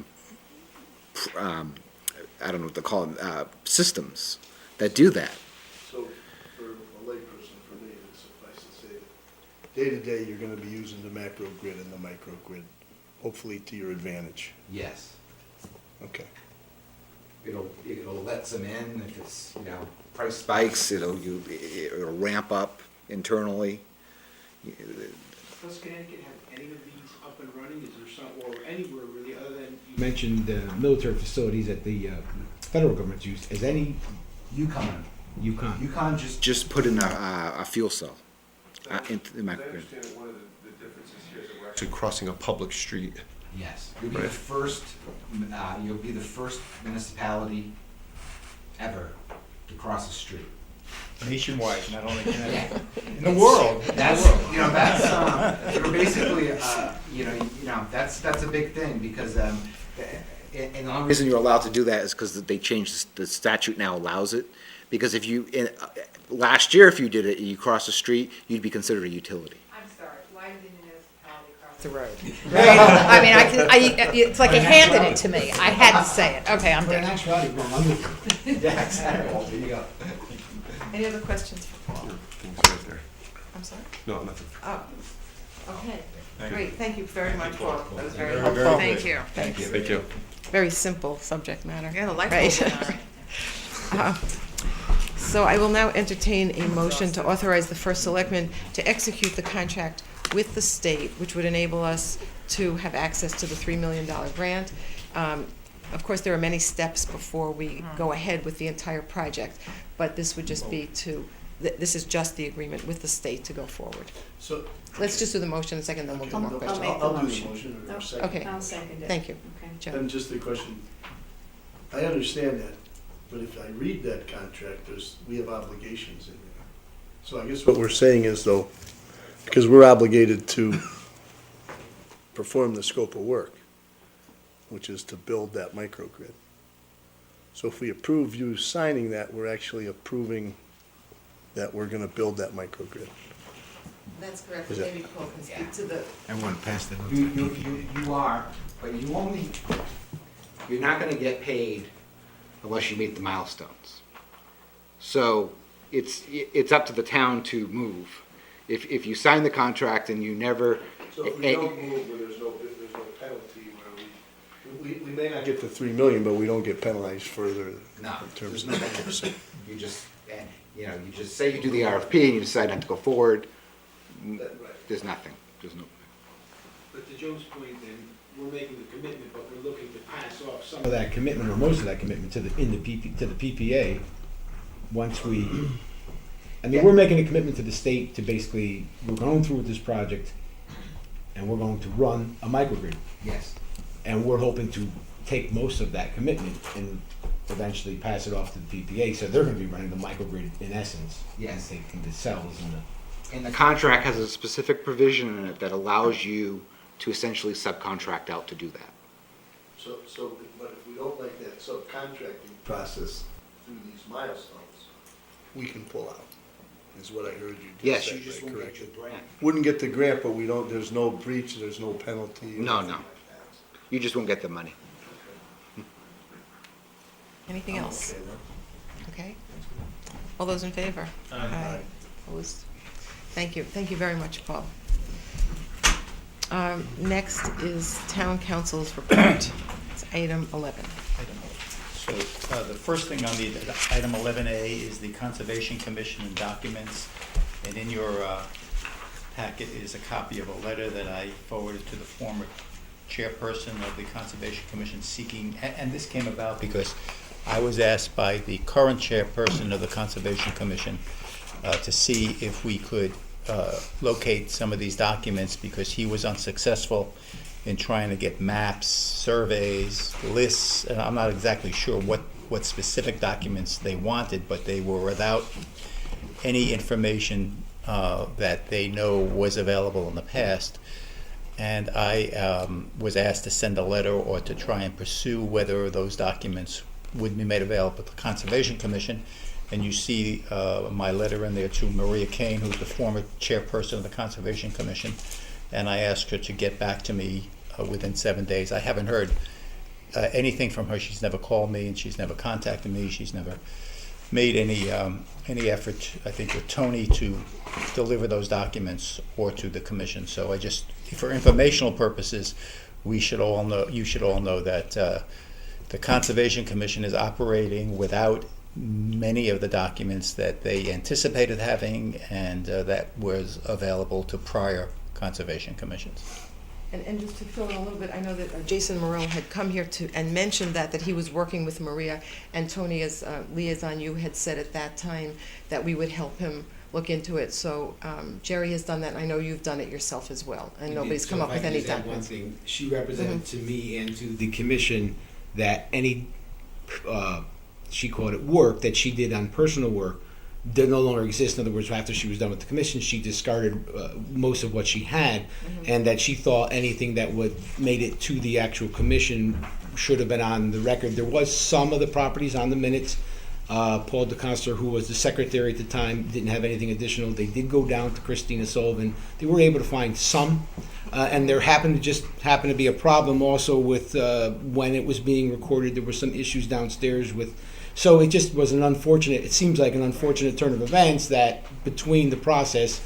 Speaker 2: don't know what to call them, systems that do that.
Speaker 3: So for a layperson, for me, it suffices to say that day-to-day, you're gonna be using the macrogrid and the microgrid, hopefully to your advantage.
Speaker 9: Yes.
Speaker 3: Okay.
Speaker 2: It'll let some in if it's, price spikes, it'll ramp up internally.
Speaker 10: Does Connecticut have any of these up and running? Is there some, or anywhere really other than?
Speaker 4: You mentioned military facilities that the federal government's used. Is any
Speaker 2: UConn.
Speaker 4: UConn?
Speaker 2: Just put in a fuel cell into the
Speaker 5: I
Speaker 2: microgrid.
Speaker 5: understand that one of the differences here is that we're actually crossing a public street.
Speaker 9: Yes. You'll be
Speaker 5: Right.
Speaker 9: the first municipality ever to cross a street.
Speaker 6: Nationwide, not only
Speaker 9: Yeah.
Speaker 6: Connecticut. In the world.
Speaker 9: That's, you're basically, that's a big thing because,
Speaker 2: And the only reason you're allowed to do that is because they changed, the statute now allows it. Because if you, last year if you did it, you crossed the street, you'd be considered a utility.
Speaker 7: I'm sorry, why did the municipality cross the road? Right? I mean, it's like it handed it to me. I had to say it. Okay, I'm done.
Speaker 4: actuality,
Speaker 2: Yeah, exactly. There you go.
Speaker 1: Any other questions for Paul?
Speaker 5: Things right there.
Speaker 1: I'm sorry?
Speaker 5: No, nothing.
Speaker 1: Oh, okay. Great, thank you very much, Paul. That was very
Speaker 6: Very,
Speaker 1: helpful.
Speaker 6: very
Speaker 1: Thank
Speaker 6: good.
Speaker 1: you.
Speaker 9: Thank you.
Speaker 5: Thank you.
Speaker 1: Very simple subject matter.
Speaker 7: Yeah, the light
Speaker 1: Right.
Speaker 7: bulb went on.
Speaker 1: So I will now entertain a motion to authorize the first selectman to execute the contract with the state, which would enable us to have access to the $3 million grant. Of course, there are many steps before we go ahead with the entire project, but this would just be this is just the agreement with the state to go forward.
Speaker 3: So.
Speaker 1: Let's just do the motion in a second, then we'll do more questions.
Speaker 3: I'll do the motion in a second.
Speaker 1: Okay,
Speaker 11: I'll second it.
Speaker 1: thank you.
Speaker 11: Okay.
Speaker 1: Joe.
Speaker 3: Then just a question, I understand that, but if I read that contract, we have obligations in there. So I guess what we're saying is though, because we're obligated to perform the scope of work, which is to build that microgrid. So if we approve you signing that, we're actually approving that we're gonna build that microgrid.
Speaker 1: That's correct.
Speaker 3: Is it-
Speaker 1: Maybe Paul can speak to the,
Speaker 4: I want to pass that on.
Speaker 2: You are, but you're not gonna get paid unless you meet the milestones. So it's up to the town to move. If you sign the contract and you never.
Speaker 3: So if we don't move, where there's no penalty, where we may not get the 3 million, but we don't get penalized further
Speaker 2: No,
Speaker 3: in terms
Speaker 2: there's
Speaker 3: of.
Speaker 2: no penalty. You just say you do the RFP and you decide not to go forward, there's nothing, there's no.
Speaker 10: But to Joe's point, then, we're making the commitment, but we're looking to pass off some
Speaker 4: Of that commitment, or most of that commitment to the PPA, once we, we're making a commitment to the state to basically, we're going through with this project, and we're going to run a microgrid.
Speaker 9: Yes.
Speaker 4: And we're hoping to take most of that commitment and eventually pass it off to the PPA, so they're gonna be running the microgrid in essence.
Speaker 9: Yes.
Speaker 4: Taking the cells and the.
Speaker 2: And the contract has a specific provision in it that allows you to essentially subcontract out to do that.
Speaker 3: So, but if we don't like that subcontracting process through these milestones, we can pull out, is what I heard you just
Speaker 2: Yes,
Speaker 3: say,
Speaker 2: you just
Speaker 3: right?
Speaker 2: won't
Speaker 3: Correct.
Speaker 2: get your grant.
Speaker 3: Wouldn't get the grant, but there's no breach, there's no penalty.
Speaker 2: No,
Speaker 3: anything
Speaker 2: no.
Speaker 3: like that.
Speaker 2: You just won't get the money.
Speaker 1: anything
Speaker 3: I'm
Speaker 1: else?
Speaker 3: okay then.
Speaker 1: Okay. All those in favor?
Speaker 3: Aye.
Speaker 1: Opposed? Thank you. Thank you very much, Paul. Next is Town Council's report. It's item 11.
Speaker 6: So the first thing on the item 11A is the Conservation Commission and documents. And in your packet is a copy of a letter that I forwarded to the former chairperson of the Conservation Commission seeking, and this came about because I was asked by the current chairperson of the Conservation Commission to see if we could locate some of these documents because he was unsuccessful in trying to get maps, surveys, lists, and I'm not exactly sure what specific documents they wanted, but they were without any information that they know was available in the past. And I was asked to send a letter or to try and pursue whether those documents would be made available to the Conservation Commission. And you see my letter in there to Maria Kane, who's the former chairperson of the Conservation Commission. And I asked her to get back to me within 7 days. I haven't heard anything from her. She's never called me, and she's never contacted me. She's never made any effort, I think, with Tony to deliver those documents or to the commission. So I just, for informational purposes, you should all know that the Conservation Commission is operating without many of the documents that they anticipated having and that was available to prior Conservation Commissions.
Speaker 1: And just to fill in a little bit, I know that Jason Morrell had come here and mentioned that he was working with Maria, and Tony, as liaison, you had said at that time that we would help him look into it. So Jerry has done that, and I know you've done it yourself as well, and nobody's come up with any
Speaker 4: One
Speaker 1: documents.
Speaker 4: thing, she represented to me and to the commission that any, she called it work, that she did on personal work, that no longer exists. In other words, after she was done with the commission, she discarded most of what she had, and that she thought anything that would made it to the actual commission should have been on the record. There was some of the properties on the minutes. Paul DeCoster, who was the secretary at the time, didn't have anything additional. They did go down to Christina Sullivan. They were able to find some, and there happened to be a problem also with when it was being recorded. There were some issues downstairs with. So it just was it seems like an unfortunate turn of events that between the process,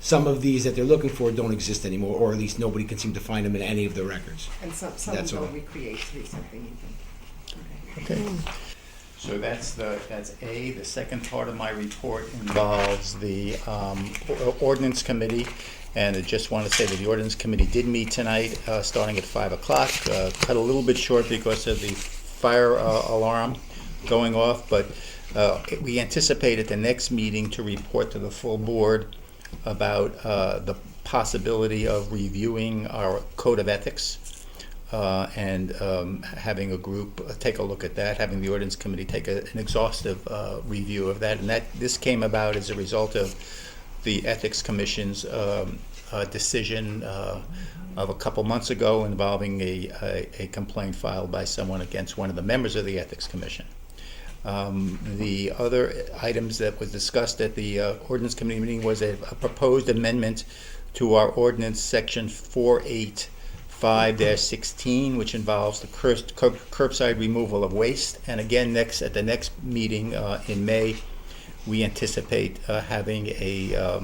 Speaker 4: some of these that they're looking for don't exist anymore, or at least nobody can seem to find them in any of the records.
Speaker 1: And some
Speaker 4: That's all.
Speaker 1: don't recreate to be something even.
Speaker 6: Okay. So that's A. The second part of my report involves the ordinance committee. And I just want to say that the ordinance committee did meet tonight, starting at 5 o'clock. Cut a little bit short because of the fire alarm going off, but we anticipate at the next meeting to report to the full board about the possibility of reviewing our code of ethics and having a group take a look at that, having the ordinance committee take an exhaustive review of that. And this came about as a result of the Ethics Commission's decision of a couple months ago involving a complaint filed by someone against one of the members of the Ethics Commission. The other items that was discussed at the ordinance committee meeting was a proposed amendment to our ordinance section 485-16, which involves the curbside removal of waste. And again, at the next meeting in May, we anticipate having a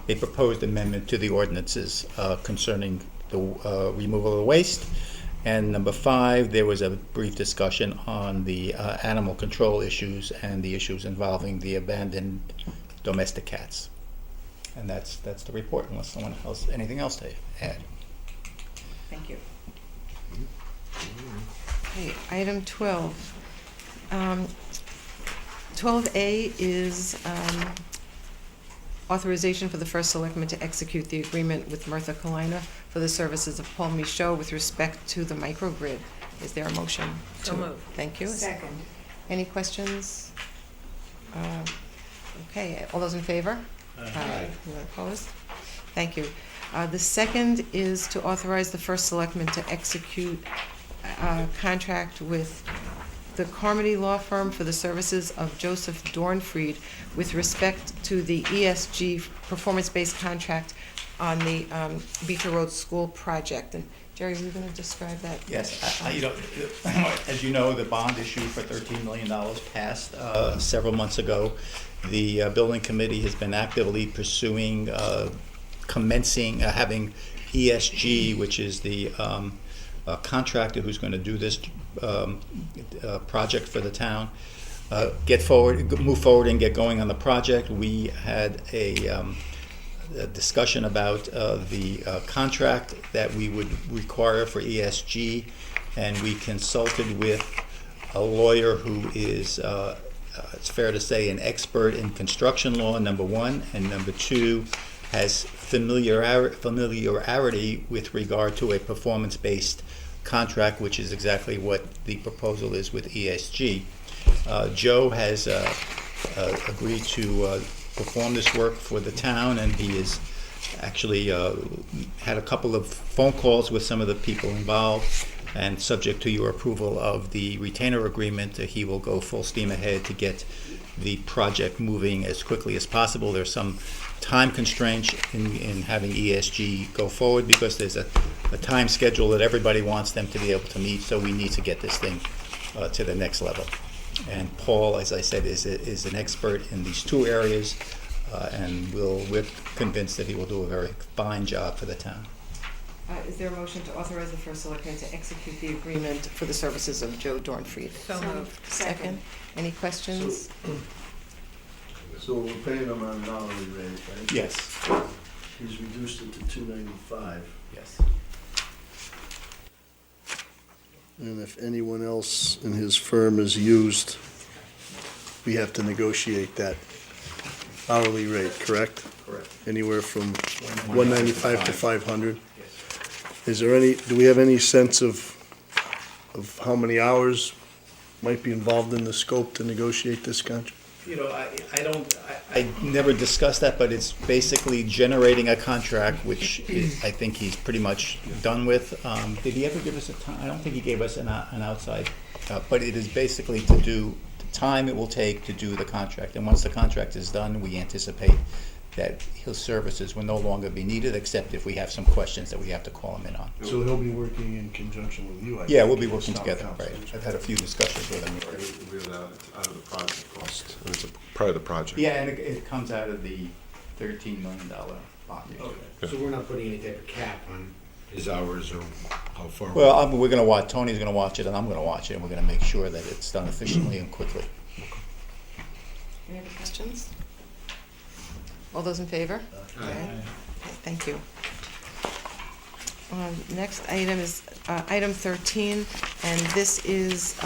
Speaker 6: proposed amendment to the ordinances concerning the removal of waste. And number 5, there was a brief discussion on the animal control issues and the issues involving the abandoned domestic cats. And that's the report, unless someone else, anything else to add.
Speaker 1: Thank you. Okay, item 12. 12A is authorization for the first selectman to execute the agreement with Martha Kalina for the services of Paul Michaud with respect to the microgrid. Is there a motion?
Speaker 7: So moved.
Speaker 1: Thank you.
Speaker 7: Second.
Speaker 1: Any questions? Okay, all those in favor? Aye. Anyone opposed? Thank you. The second is to authorize the first selectman to execute a contract with the Carmody Law Firm for the services of Joseph Dornfried with respect to the ESG performance-based contract on the Beecher Road School project. And Jerry, were you going to describe that?
Speaker 6: Yes, as you know, the bond issue for $13 million passed several months ago. The building committee has been actively pursuing having ESG, which is the contractor who's going to do this project for the town, move forward and get going on the project. We had a discussion about the contract that we would require for ESG, and we consulted with a lawyer who is, it's fair to say, an expert in construction law, number one, and number two, has familiarity with regard to a performance-based contract, which is exactly what the proposal is with ESG. Joe has agreed to perform this work for the town, and he has actually had a couple of phone calls with some of the people involved, and subject to your approval of the retainer agreement, he will go full steam ahead to get the project moving as quickly as possible. There's some time constraints in having ESG go forward because there's a time schedule that everybody wants them to be able to meet, so we need to get this thing to the next level. And Paul, as I said, is an expert in these two areas, and we're convinced that he will do a very fine job for the town.
Speaker 1: Is there a motion to authorize the first selectman to execute the agreement for the services of Joe Dornfried?
Speaker 7: So moved.
Speaker 1: Second. Any questions?
Speaker 3: So we're paying him on an hourly rate, right?
Speaker 6: Yes.
Speaker 3: He's reduced it to $2.95.
Speaker 6: Yes.
Speaker 3: And if anyone else in his firm is used, we have to negotiate that hourly rate, correct?
Speaker 9: Correct.
Speaker 3: Anywhere from 195 to 500? Is there any, do we have any sense of how many hours might be involved in the scope to negotiate this contract?
Speaker 6: You know, I never discussed that, but it's basically generating a contract, which I think he's pretty much done with. Did he ever give us a time? I don't think he gave us an outside, but it is basically to do the time it will take to do the contract. And once the contract is done, we anticipate that his services will no longer be needed, except if we have some questions that we have to call him in on.
Speaker 3: So he'll be working in conjunction with you, I
Speaker 6: Yeah,
Speaker 3: think,
Speaker 6: we'll be
Speaker 3: as
Speaker 6: working
Speaker 3: town
Speaker 6: together,
Speaker 3: council.
Speaker 6: right. I've had a few discussions with him.
Speaker 5: We're out of the project cost, and it's a part of the project.
Speaker 6: Yeah, and it comes out of the $13 million bond issue.
Speaker 4: Okay. So we're not putting any type of cap on his hours or how far?
Speaker 6: Well, we're gonna watch, Tony's gonna watch it, and I'm gonna watch it, and we're gonna make sure that it's done efficiently and quickly.
Speaker 1: Any other questions? All those in favor?
Speaker 4: Aye.
Speaker 1: Okay, thank you. Next item is item 13, and this is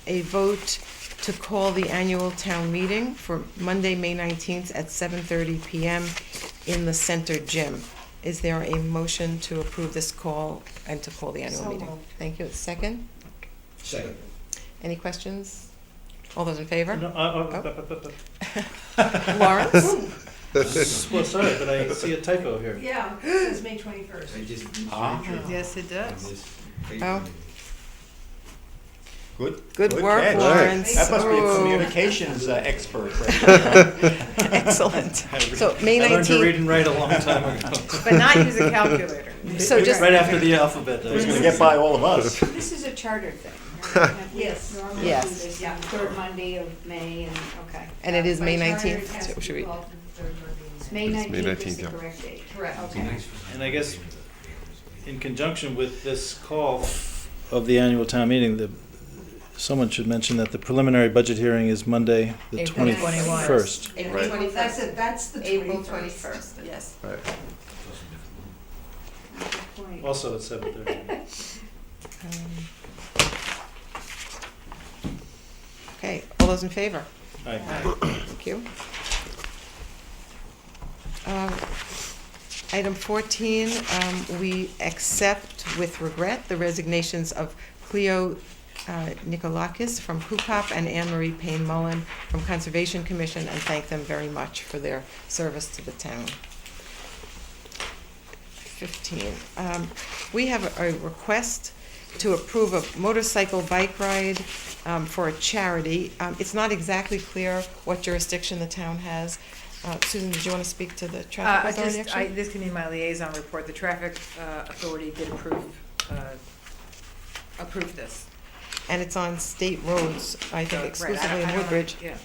Speaker 1: a vote to call the annual town meeting for Monday, May 19th at 7:30 PM in the Center Gym. Is there a motion to approve this call and to call the annual
Speaker 7: So
Speaker 1: meeting?
Speaker 7: moved.
Speaker 1: Thank you. Second?
Speaker 4: Second.
Speaker 1: Any questions? All those in favor?
Speaker 8: No,
Speaker 1: Lawrence?
Speaker 8: well, sorry, but I see a typo here.
Speaker 11: Yeah, it says May 21st.
Speaker 9: I just.
Speaker 1: Yes, it
Speaker 9: on this paper.
Speaker 1: Oh.
Speaker 6: Good
Speaker 1: work,
Speaker 6: catch.
Speaker 1: Lawrence.
Speaker 6: That must be a
Speaker 1: Oh.
Speaker 6: communications expert. Right?
Speaker 1: Excellent. So May
Speaker 8: I learned to read
Speaker 1: 19th,
Speaker 8: and write a long time ago.
Speaker 7: But not use a calculator.
Speaker 1: so just,
Speaker 8: Right after the alphabet. I was
Speaker 6: It's gonna
Speaker 8: gonna
Speaker 6: get by all of us.
Speaker 11: This is a charter thing. right?
Speaker 7: Yes.
Speaker 11: Normally do
Speaker 1: Yes.
Speaker 11: this on the third Monday of May and, okay.
Speaker 1: And it is May
Speaker 11: By charter,
Speaker 1: 19th,
Speaker 11: it has
Speaker 1: so
Speaker 11: to
Speaker 1: should
Speaker 11: be
Speaker 1: we-
Speaker 11: called the third Monday in May.
Speaker 5: It's May
Speaker 11: May 19th is
Speaker 5: 19th,
Speaker 11: the
Speaker 5: yeah.
Speaker 11: correct date.
Speaker 7: Correct.
Speaker 11: Okay.
Speaker 8: And I guess in conjunction with this call of the annual town meeting, someone should mention that the preliminary budget hearing is Monday, the
Speaker 1: April
Speaker 8: 21st.
Speaker 1: April
Speaker 5: Right.
Speaker 1: 21st.
Speaker 11: That's it, that's the 21st.
Speaker 1: April 21st, yes.
Speaker 5: Right.
Speaker 11: Good point.
Speaker 8: Also at 7:30.
Speaker 1: Okay, all those in favor?
Speaker 8: Aye.
Speaker 1: Thank you. Item 14, we accept with regret the resignations of Cleo Nikolakis from PUCOP and Anne Marie Payne Mullen from Conservation Commission, and thank them very much for their service to the town. 15, we have a request to approve a motorcycle bike ride for a charity. It's not exactly clear what jurisdiction the town has. Susan, did you want to speak to the traffic authority, actually?
Speaker 7: This can be my liaison report. The traffic authority did approve this.
Speaker 1: And it's on state roads, I think
Speaker 7: Right,
Speaker 1: exclusively
Speaker 7: I
Speaker 1: in
Speaker 7: don't know-
Speaker 1: Woodbridge,
Speaker 7: Yeah.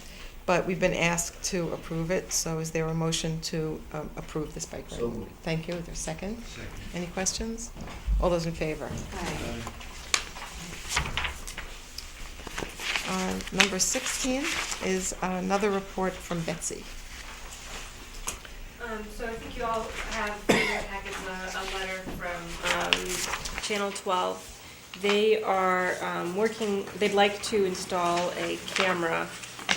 Speaker 1: but we've been asked to approve it, so is there a motion to approve this bike ride?
Speaker 3: So moved.
Speaker 1: Thank you. Is there a second?
Speaker 4: Second.
Speaker 1: Any questions? All those in favor?
Speaker 11: Aye.
Speaker 1: Number 16 is another report from Betsy.
Speaker 12: So I think you all have in your packets a letter from Channel 12. They are they'd like to install a camera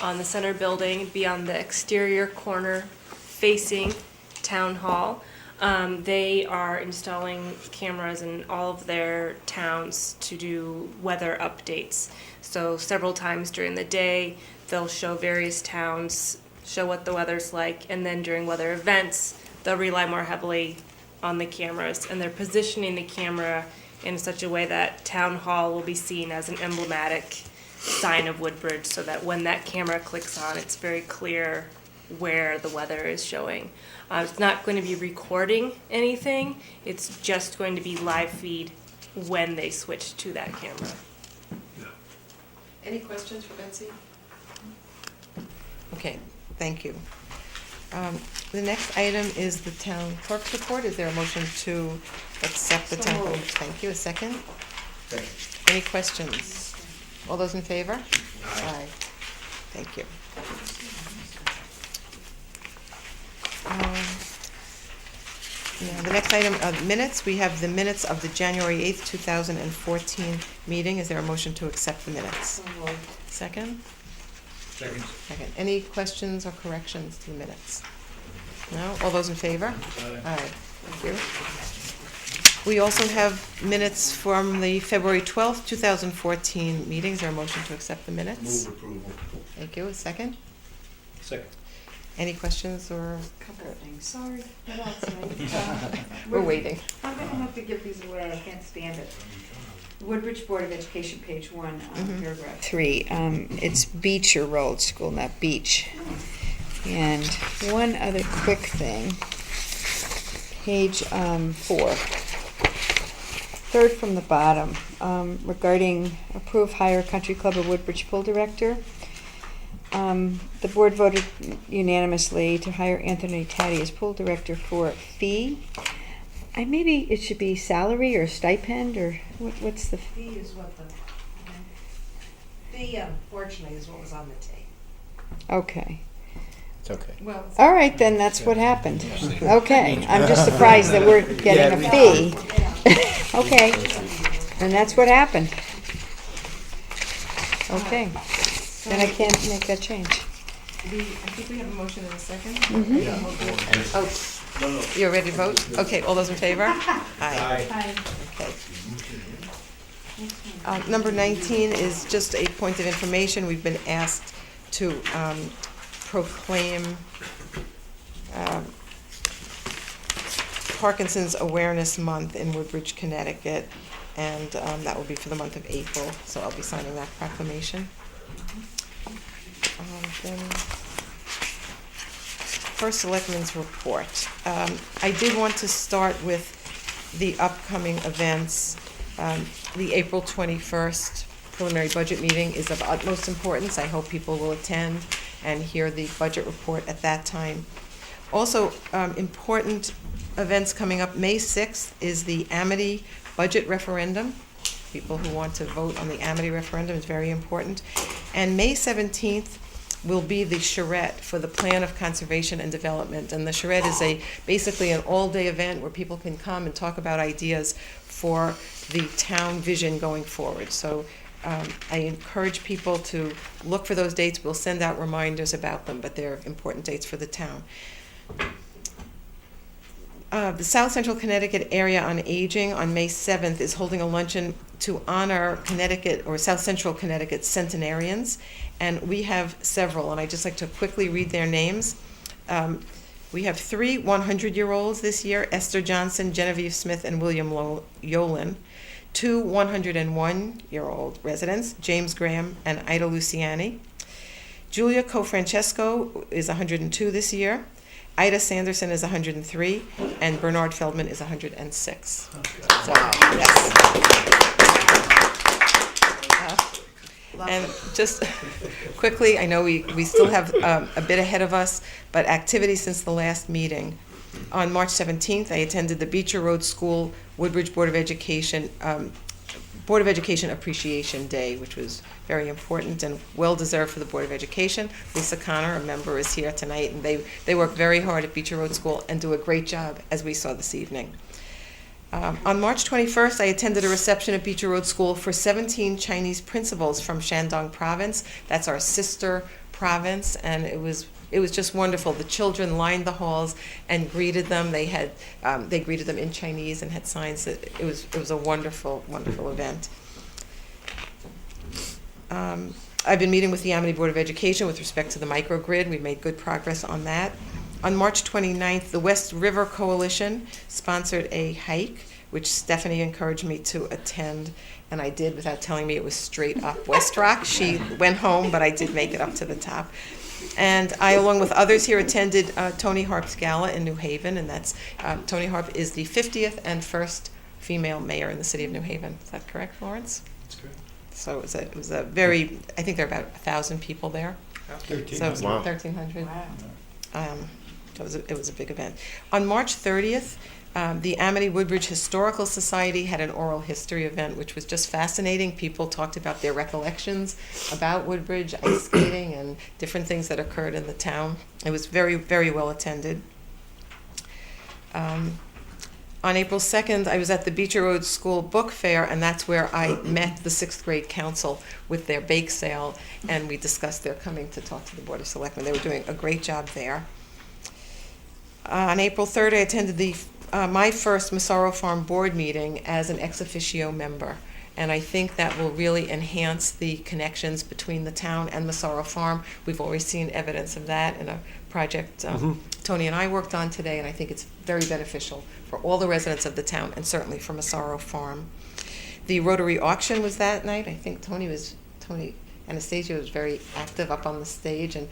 Speaker 12: on the center building, be on the exterior corner facing Town Hall. They are installing cameras in all of their towns to do weather updates. So several times during the day, they'll show various towns, show what the weather's like, and then during weather events, they'll rely more heavily on the cameras, and they're positioning the camera in such a way that Town Hall will be seen as an emblematic sign of Woodbridge so that when that camera clicks on, it's very clear where the weather is showing. It's not going to be recording anything, it's just going to be live feed when they switch to that camera.
Speaker 1: Any questions for Betsy? Okay, thank you. The next item is the town clerk's report. Is there a motion to accept the town clerk? Thank you. A second?
Speaker 9: Second.
Speaker 1: Any questions? All those in favor? Aye. Thank you. Yeah, the next item, minutes. We have the minutes of the January 8th, 2014 meeting. Is there a motion to accept the minutes? Second?
Speaker 9: Second.
Speaker 1: Second. Any questions or corrections to the minutes? No? All those in favor? Aye. Thank you. We also have minutes from the February 12th, 2014 meetings. Is there a motion to accept the minutes?
Speaker 9: Move approval.
Speaker 1: Thank you. A second?
Speaker 8: Second.
Speaker 1: Any questions or?
Speaker 11: Couple of things, sorry, what else, right?
Speaker 1: We're waiting.
Speaker 11: I'm gonna have to give these away, I can't stand it. Woodbridge Board of Education, page 1, paragraph 3. It's Beecher Road School, not Beach. And one other quick thing, page 4. Third from the bottom, regarding approve hire Country Club of Woodbridge Pool Director. The board voted unanimously to hire Anthony Taddy as pool director for a fee. Maybe it should be salary or stipend, or what's the?
Speaker 13: Fee is what the, fee unfortunately is what was on the tape.
Speaker 11: Okay.
Speaker 6: It's okay.
Speaker 1: Well,
Speaker 11: All right, then that's what happened. Okay, I'm just surprised that we're getting a fee. Okay, and that's what happened. Okay, then I can't make that change.
Speaker 1: I think we have a motion in a second.
Speaker 11: Mhm.
Speaker 1: Oh, you're ready to vote? Okay, all those in favor? Aye. Okay. Number 19 is just a point of information. We've been asked to proclaim Parkinson's Awareness Month in Woodbridge, Connecticut, and that will be for the month of April, so I'll be signing that proclamation. Then first Selectmen's report. I did want to start with the upcoming events. The April 21st preliminary budget meeting is of utmost importance. I hope people will attend and hear the budget report at that time. Also, important events coming up. May 6th is the Amity budget referendum. People who want to vote on the Amity referendum is very important. And May 17th will be the charrette for the Plan of Conservation and Development. And the charrette is basically an all-day event where people can come and talk about ideas for the town vision going forward. So I encourage people to look for those dates. We'll send out reminders about them, but they're important dates for the town. The South Central Connecticut Area on Aging on May 7th is holding a luncheon to honor Connecticut or South Central Connecticut centenarians, and we have several, and I'd just like to quickly read their names. We have 3 100-year-olds this year: Esther Johnson, Genevieve Smith, and William Yolen. 2 101-year-old residents, James Graham and Ida Luciani. Julia Cofrancesco is 102 this year. Ida Sanderson is 103, and Bernard Feldman is 106. So, yes. And just quickly, I know we still have a bit ahead of us, but activity since the last meeting. On March 17th, I attended the Beecher Road School Woodbridge Board of Education Appreciation Day, which was very important and well-deserved for the Board of Education. Lisa Connor, a member, is here tonight, and they work very hard at Beecher Road School and do a great job, as we saw this evening. On March 21st, I attended a reception at Beecher Road School for 17 Chinese principals from Shandong Province. That's our sister province, and it was just wonderful. The children lined the halls and greeted them. They greeted them in Chinese and had signs. It was a wonderful, wonderful event. I've been meeting with the Amity Board of Education with respect to the microgrid. We've made good progress on that. On March 29th, the West River Coalition sponsored a hike which Stephanie encouraged me to attend, and I did without telling me it was straight up West Rock. She went home, but I did make it up to the top. And I, along with others here, attended Tony Harp's gala in New Haven, and that's Tony Harp is the 50th and first female mayor in the city of New Haven. Is that correct, Lawrence?
Speaker 4: That's correct.
Speaker 1: So it was a very, I think there are about 1,000 people there.
Speaker 6: 1,300.
Speaker 1: So
Speaker 5: Wow.
Speaker 1: 1,300.
Speaker 11: Wow.
Speaker 1: It was a big event. On March 30th, the Amity Woodbridge Historical Society had an oral history event, which was just fascinating. People talked about their recollections about Woodbridge, ice skating, and different things that occurred in the town. It was very, very well attended. On April 2nd, I was at the Beecher Road School Book Fair, and that's where I met the 6th grade council with their bake sale, and we discussed their coming to talk to the Board of Selectmen. They were doing a great job there. On April 3rd, I attended my first Massaro Farm board meeting as an ex officio member, and I think that will really enhance the connections between the town and Massaro Farm. We've always seen evidence of that in a project Tony and I worked on today, and I think it's very beneficial for all the residents of the town, and certainly for Massaro Farm. The Rotary auction was that night. I think Tony Anastasia was very active up on the stage, and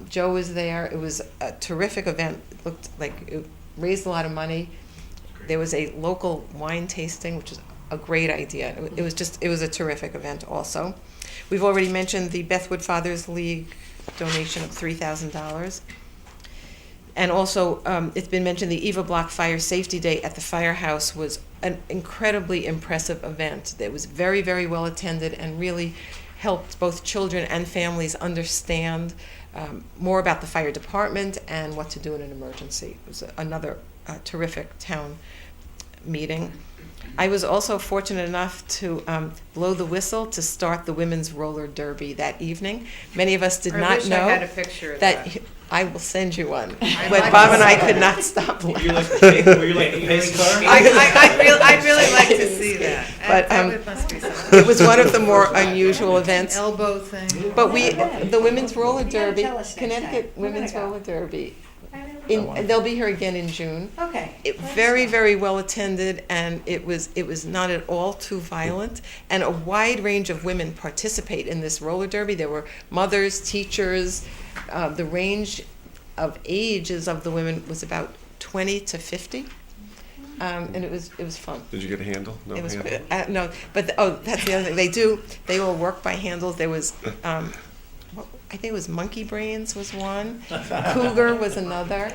Speaker 1: Joe was there. It was a terrific event. It looked like it raised a lot of money. There was a local wine tasting, which is a great idea. It was a terrific event also. We've already mentioned the Bethwood Fathers League donation of $3,000. And also, it's been mentioned the Eva Block Fire Safety Day at the firehouse was an incredibly impressive event. It was very, very well attended and really helped both children and families understand more about the fire department and what to do in an emergency. It was another terrific town meeting. I was also fortunate enough to blow the whistle to start the women's roller derby that evening. Many of us did not
Speaker 7: I
Speaker 1: know
Speaker 7: had a picture of that.
Speaker 1: I will send you one.
Speaker 7: I'd
Speaker 1: But
Speaker 7: like
Speaker 1: Bob
Speaker 7: to
Speaker 1: and I
Speaker 7: see
Speaker 1: could
Speaker 7: that.
Speaker 1: not stop
Speaker 6: Were you
Speaker 1: laughing.
Speaker 6: like the pace car?
Speaker 7: I'd really like to see that.
Speaker 1: But,
Speaker 7: That must be something.
Speaker 1: It was one of the more unusual events.
Speaker 7: Elbow thing.
Speaker 1: But the women's roller
Speaker 11: You gotta
Speaker 1: derby,
Speaker 11: tell us next
Speaker 1: Connecticut
Speaker 11: time. We're
Speaker 1: Women's
Speaker 11: gonna go.
Speaker 1: Roller Derby,
Speaker 11: I never-
Speaker 1: and they'll be here again in June.
Speaker 11: Okay.
Speaker 1: Very, very well attended, and it was not at all too violent. And a wide range of women participate in this roller derby. There were mothers, teachers. The range of ages of the women was about 20 to 50, and it was fun.
Speaker 5: Did you get a handle? No
Speaker 1: It was
Speaker 5: handle?
Speaker 1: no, but that's the other thing. They all work by handles. There was. I think it was Monkey Brains was one, Cougar was another.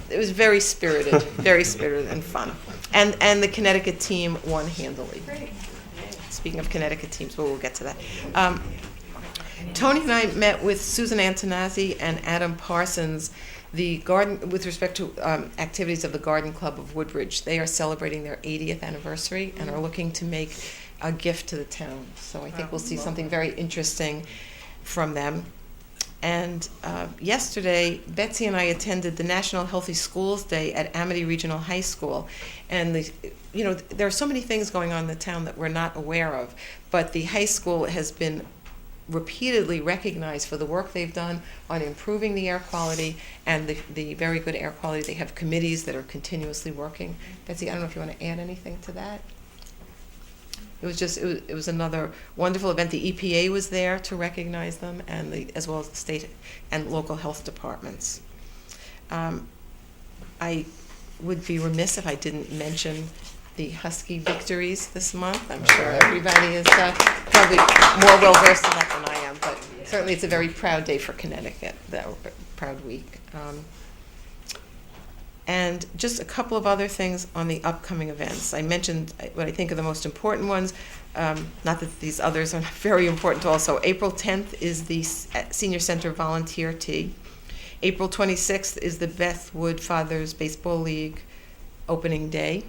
Speaker 1: It was very spirited and fun. And the Connecticut team won handily. Speaking of Connecticut teams, we'll get to that. Tony and I met with Susan Antonazzi and Adam Parsons, the garden, with respect to activities of the Garden Club of Woodbridge. They are celebrating their 80th anniversary and are looking to make a gift to the town. So I think we'll see something very interesting from them. And yesterday, Betsy and I attended the National Healthy Schools Day at Amity Regional High School. And there are so many things going on in the town that we're not aware of, but the high school has been repeatedly recognized for the work they've done on improving the air quality and the very good air quality. They have committees that are continuously working. Betsy, I don't know if you want to add anything to that. It was another wonderful event. The EPA was there to recognize them, and as well as the state and local health departments. I would be remiss if I didn't mention the Husky victories this month. I'm sure everybody is probably more well versed in that than I am, but certainly it's a very proud day for Connecticut, proud week. And just a couple of other things on the upcoming events. I mentioned what I think are the most important ones, not that these others are not very important also. April 10th is the Senior Center Volunteer Tea. April 26th is the Bethwood Fathers Baseball League opening day.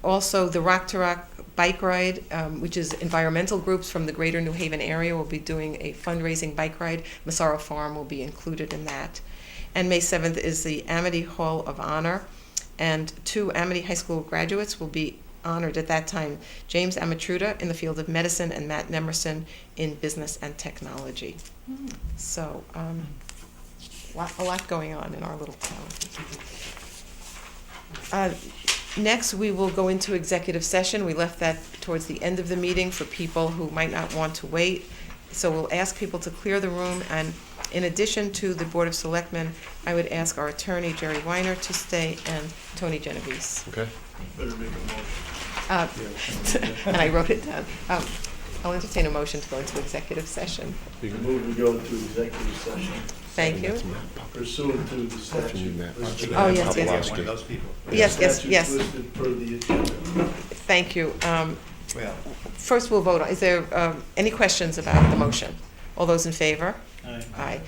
Speaker 1: Also, the Rock to Rock bike ride, which is environmental groups from the greater New Haven area, will be doing a fundraising bike ride. Massaro Farm will be included in that. And May 7th is the Amity Hall of Honor, and 2 Amity High School graduates will be honored at that time, James Amatruda in the field of medicine and Matt Nemerson in business and technology. So a lot going on in our little town. Next, we will go into executive session. We left that towards the end of the meeting for people who might not want to wait. So we'll ask people to clear the room, and in addition to the Board of Selectmen, I would ask our attorney, Jerry Weiner, to stay, and Tony Genovese.
Speaker 5: Okay.
Speaker 3: Better make a motion.
Speaker 1: And I wrote it down. I'll entertain a motion to go into executive session.
Speaker 3: Move we go into executive session
Speaker 1: Thank you.
Speaker 3: pursuant to the statute.
Speaker 1: Oh, yes, yes.
Speaker 6: One of those people.
Speaker 1: Yes, yes,
Speaker 3: Statutes
Speaker 1: yes.
Speaker 3: listed per the agenda.
Speaker 1: Thank you.
Speaker 6: Well,
Speaker 1: First, we'll vote. Is there any questions about the motion? All those in favor?
Speaker 8: Aye.
Speaker 1: Aye.